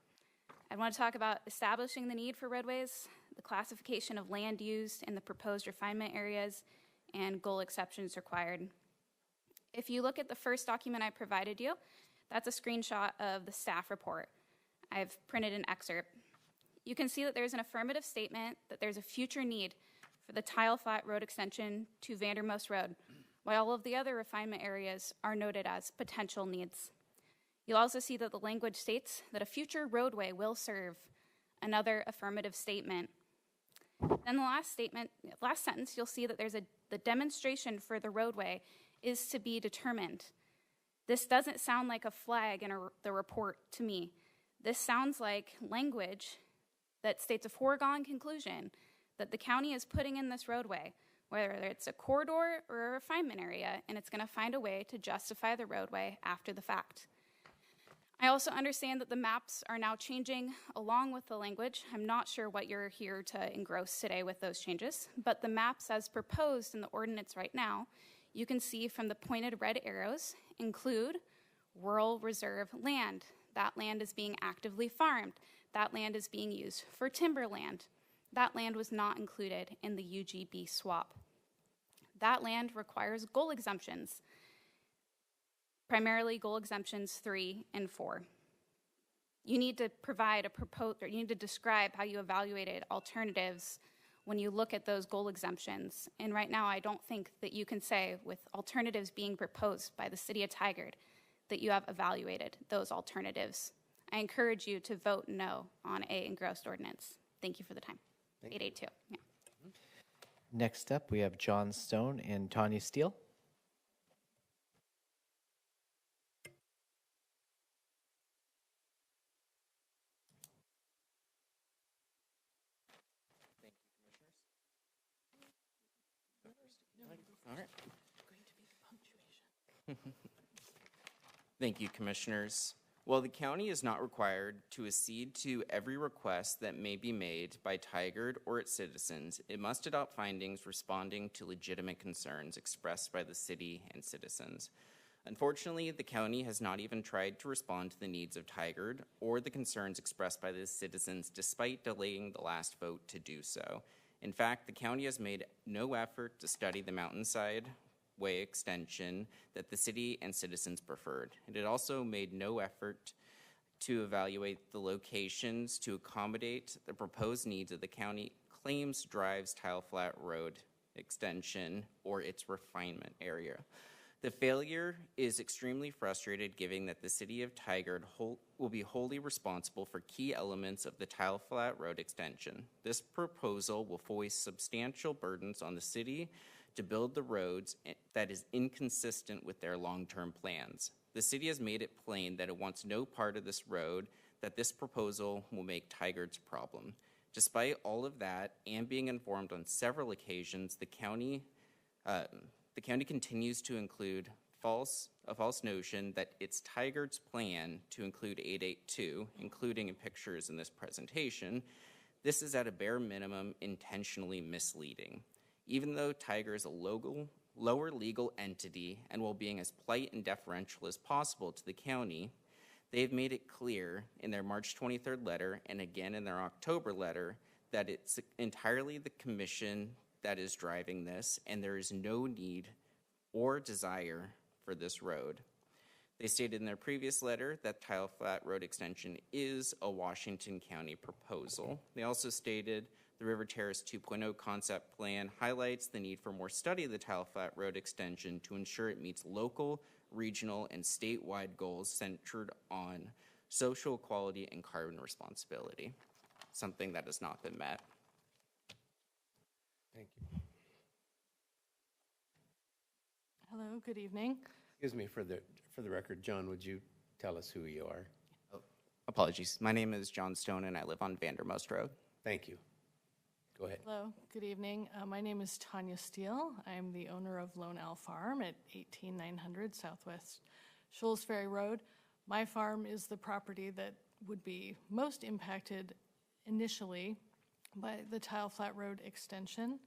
Speaker 9: I want to talk about establishing the need for roadways, the classification of land used in the proposed refinement areas, and goal exceptions required. If you look at the first document I provided you, that's a screenshot of the staff report. I've printed an excerpt. You can see that there's an affirmative statement that there's a future need for the tile flat road extension to Vandermost Road, while all of the other refinement areas are noted as potential needs. You'll also see that the language states that a future roadway will serve, another affirmative statement. Then the last sentence, you'll see that there's the demonstration for the roadway is to be determined. This doesn't sound like a flag in the report to me. This sounds like language that states a foregone conclusion that the county is putting in this roadway, whether it's a corridor or a refinement area, and it's going to find a way to justify the roadway after the fact. I also understand that the maps are now changing along with the language. I'm not sure what you're here to engross today with those changes, but the maps as proposed in the ordinance right now, you can see from the pointed red arrows, include rural reserve land. That land is being actively farmed. That land is being used for timberland. That land was not included in the UGB swap. That land requires goal exemptions, primarily goal exemptions 3 and 4. You need to provide you need to describe how you evaluated alternatives when you look at those goal exemptions. And right now, I don't think that you can say, with alternatives being proposed by the city of Tigard, that you have evaluated those alternatives. I encourage you to vote no on a engrossed ordinance. Thank you for the time. 882. Yeah.
Speaker 1: Next up, we have John Stone and Tanya Steele.
Speaker 13: All right. Thank you, Commissioners. While the county is not required to accede to every request that may be made by Tigard or its citizens, it must adopt findings responding to legitimate concerns expressed by the city and citizens. Unfortunately, the county has not even tried to respond to the needs of Tigard or the concerns expressed by the citizens despite delaying the last vote to do so. In fact, the county has made no effort to study the Mountainside Way extension that the city and citizens preferred. It had also made no effort to evaluate the locations to accommodate the proposed needs of the county claims drives Tile Flat Road extension or its refinement area. The failure is extremely frustrated given that the city of Tigard will be wholly responsible for key elements of the Tile Flat Road extension. This proposal will foist substantial burdens on the city to build the roads that is inconsistent with their long-term plans. The city has made it plain that it wants no part of this road, that this proposal will make Tigard's problem. Despite all of that, and being informed on several occasions, the county continues to include a false notion that it's Tigard's plan to include 882, including in pictures in this presentation. This is at a bare minimum intentionally misleading. Even though Tigard is a lower legal entity and while being as polite and deferential as possible to the county, they've made it clear in their March 23rd letter and again in their October letter that it's entirely the commission that is driving this and there is no need or desire for this road. They stated in their previous letter that Tile Flat Road extension is a Washington County proposal. They also stated the River Terrace 2.0 concept plan highlights the need for more study of the Tile Flat Road extension to ensure it meets local, regional, and statewide goals centered on social equality and carbon responsibility, something that has not been met.
Speaker 2: Thank you.
Speaker 14: Hello, good evening.
Speaker 2: Excuse me, for the record, John, would you tell us who you are?
Speaker 13: Oh, apologies. My name is John Stone, and I live on Vandermost Road.
Speaker 2: Thank you. Go ahead.
Speaker 14: Hello, good evening. My name is Tanya Steele. I'm the owner of Lone Owl Farm at 18900 Southwest Shoals Ferry Road. My farm is the property that would be most impacted initially by the Tile Flat Road extension.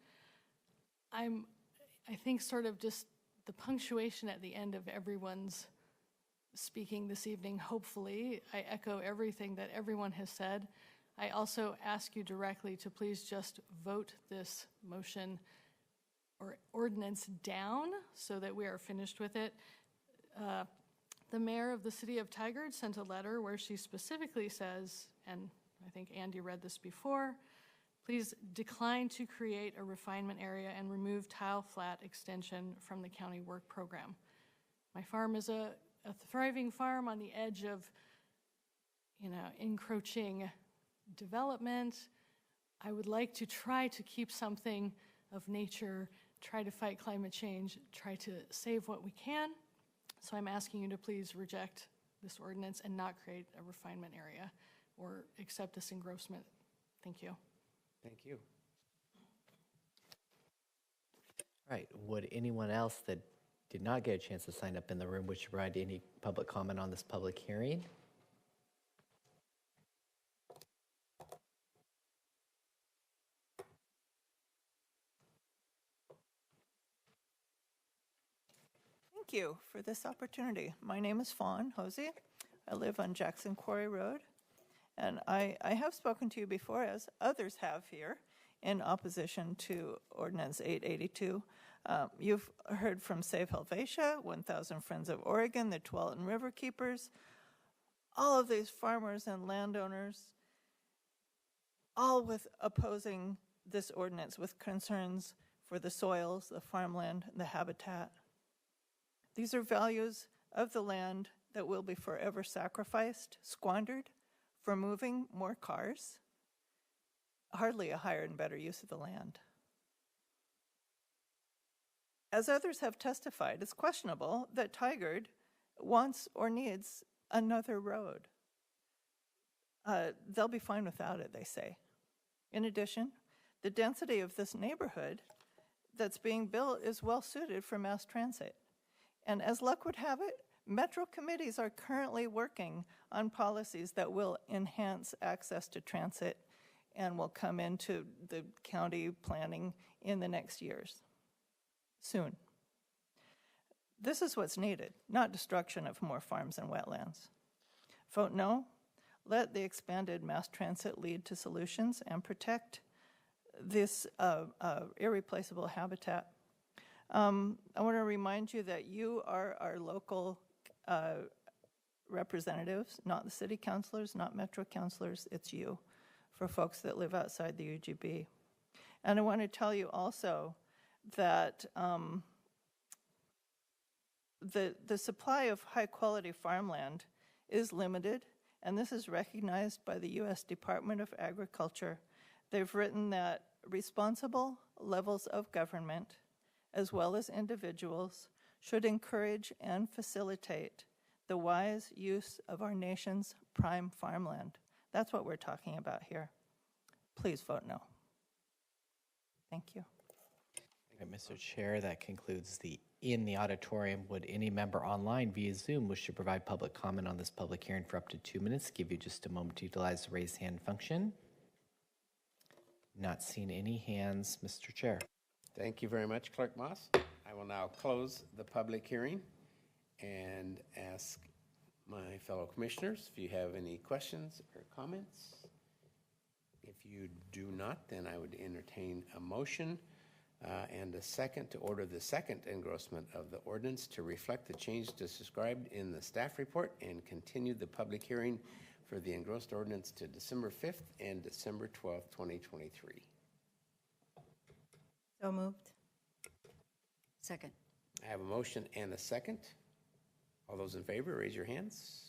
Speaker 14: I think sort of just the punctuation at the end of everyone's speaking this evening, hopefully, I echo everything that everyone has said. I also ask you directly to please just vote this motion or ordinance down so that we are finished with it. The mayor of the city of Tigard sent a letter where she specifically says, and I think Andy read this before, please decline to create a refinement area and remove Tile Flat extension from the county work program. My farm is a thriving farm on the edge of, encroaching development. I would like to try to keep something of nature, try to fight climate change, try to save what we can. So I'm asking you to please reject this ordinance and not create a refinement area or accept this engrossment. Thank you.
Speaker 2: Thank you.
Speaker 1: All right, would anyone else that did not get a chance to sign up in the room wish to provide any public comment on this public hearing?
Speaker 23: Thank you for this opportunity. My name is Fawn Hosey. I live on Jackson Quarry Road, and I have spoken to you before, as others have here, in opposition to Ordinance 882. You've heard from Save Helvetia, 1,000 Friends of Oregon, the Tualatin River Keepers, all of these farmers and landowners, all with opposing this ordinance with concerns for the soils, the farmland, and the habitat. These are values of the land that will be forever sacrificed, squandered, for moving more cars. Hardly a higher and better use of the land. As others have testified, it's questionable that Tigard wants or needs another road. They'll be fine without it, they say. In addition, the density of this neighborhood, that's being built is well suited for mass transit. And as luck would have it, metro committees are currently working on policies that will enhance access to transit and will come into the county planning in the next years, soon. This is what's needed, not destruction of more farms and wetlands. Vote no. Let the expanded mass transit lead to solutions and protect this irreplaceable habitat. I want to remind you that you are our local representatives, not the city councilors, not metro councilors, it's you, for folks that live outside the UGB. And I want to tell you also that the supply of high-quality farmland is limited, and this is recognized by the U.S. Department of Agriculture. They've written that responsible levels of government, as well as individuals, should encourage and facilitate the wise use of our nation's prime farmland. That's what we're talking about here. Please vote no. Thank you.
Speaker 1: All right, Mr. Chair, that concludes in the auditorium. Would any member online via Zoom wish to provide public comment on this public hearing for up to 2 minutes? Give you just a moment to utilize the raise hand function. Not seeing any hands, Mr. Chair.
Speaker 2: Thank you very much, Clerk Moss. I will now close the public hearing and ask my fellow commissioners if you have any questions or comments. If you do not, then I would entertain a motion and a second to order the second engrossment of the ordinance to reflect the change described in the staff report and continue the public hearing for the engrossed ordinance to December 5th and December 12th, 2023.
Speaker 11: So moved.
Speaker 10: Second.
Speaker 2: I have a motion and a second. All those in favor, raise your hands.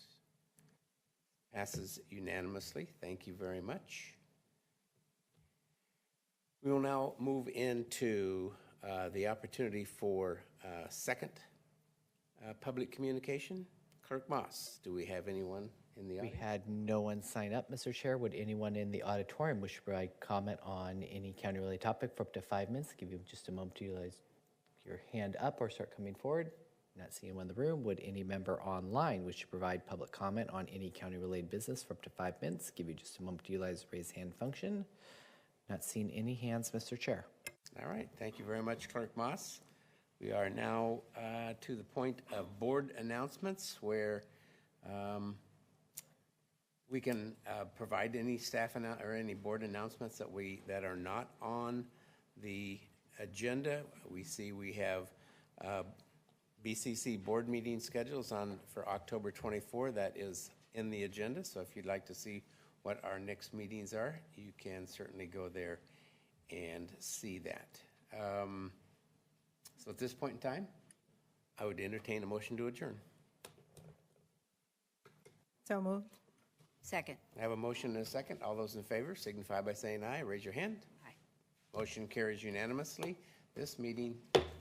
Speaker 2: Passes unanimously. Thank you very much. We will now move into the opportunity for second public communication. Clerk Moss, do we have anyone in the audience?
Speaker 1: We had no one sign up, Mr. Chair. Would anyone in the auditorium wish to provide comment on any county-related topic for up to 5 minutes? Give you just a moment to utilize your hand up or start coming forward. Not seeing anyone in the room. Would any member online wish to provide public comment on any county-related business for up to 5 minutes? Give you just a moment to utilize the raise hand function. Not seeing any hands, Mr. Chair.
Speaker 2: All right. Thank you very much, Clerk Moss. We are now to the point of board announcements where we can provide any staff or any board announcements that are not on the agenda. We see we have BCC board meeting schedules for October 24. That is in the agenda. So if you'd like to see what our next meetings are, you can certainly go there and see that. So at this point in time, I would entertain a motion to adjourn.
Speaker 11: So moved.
Speaker 10: Second.
Speaker 2: I have a motion and a second. All those in favor signify by saying aye. Raise your hand.
Speaker 10: Aye.
Speaker 2: Motion carries unanimously. This meeting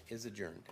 Speaker 2: is adjourned.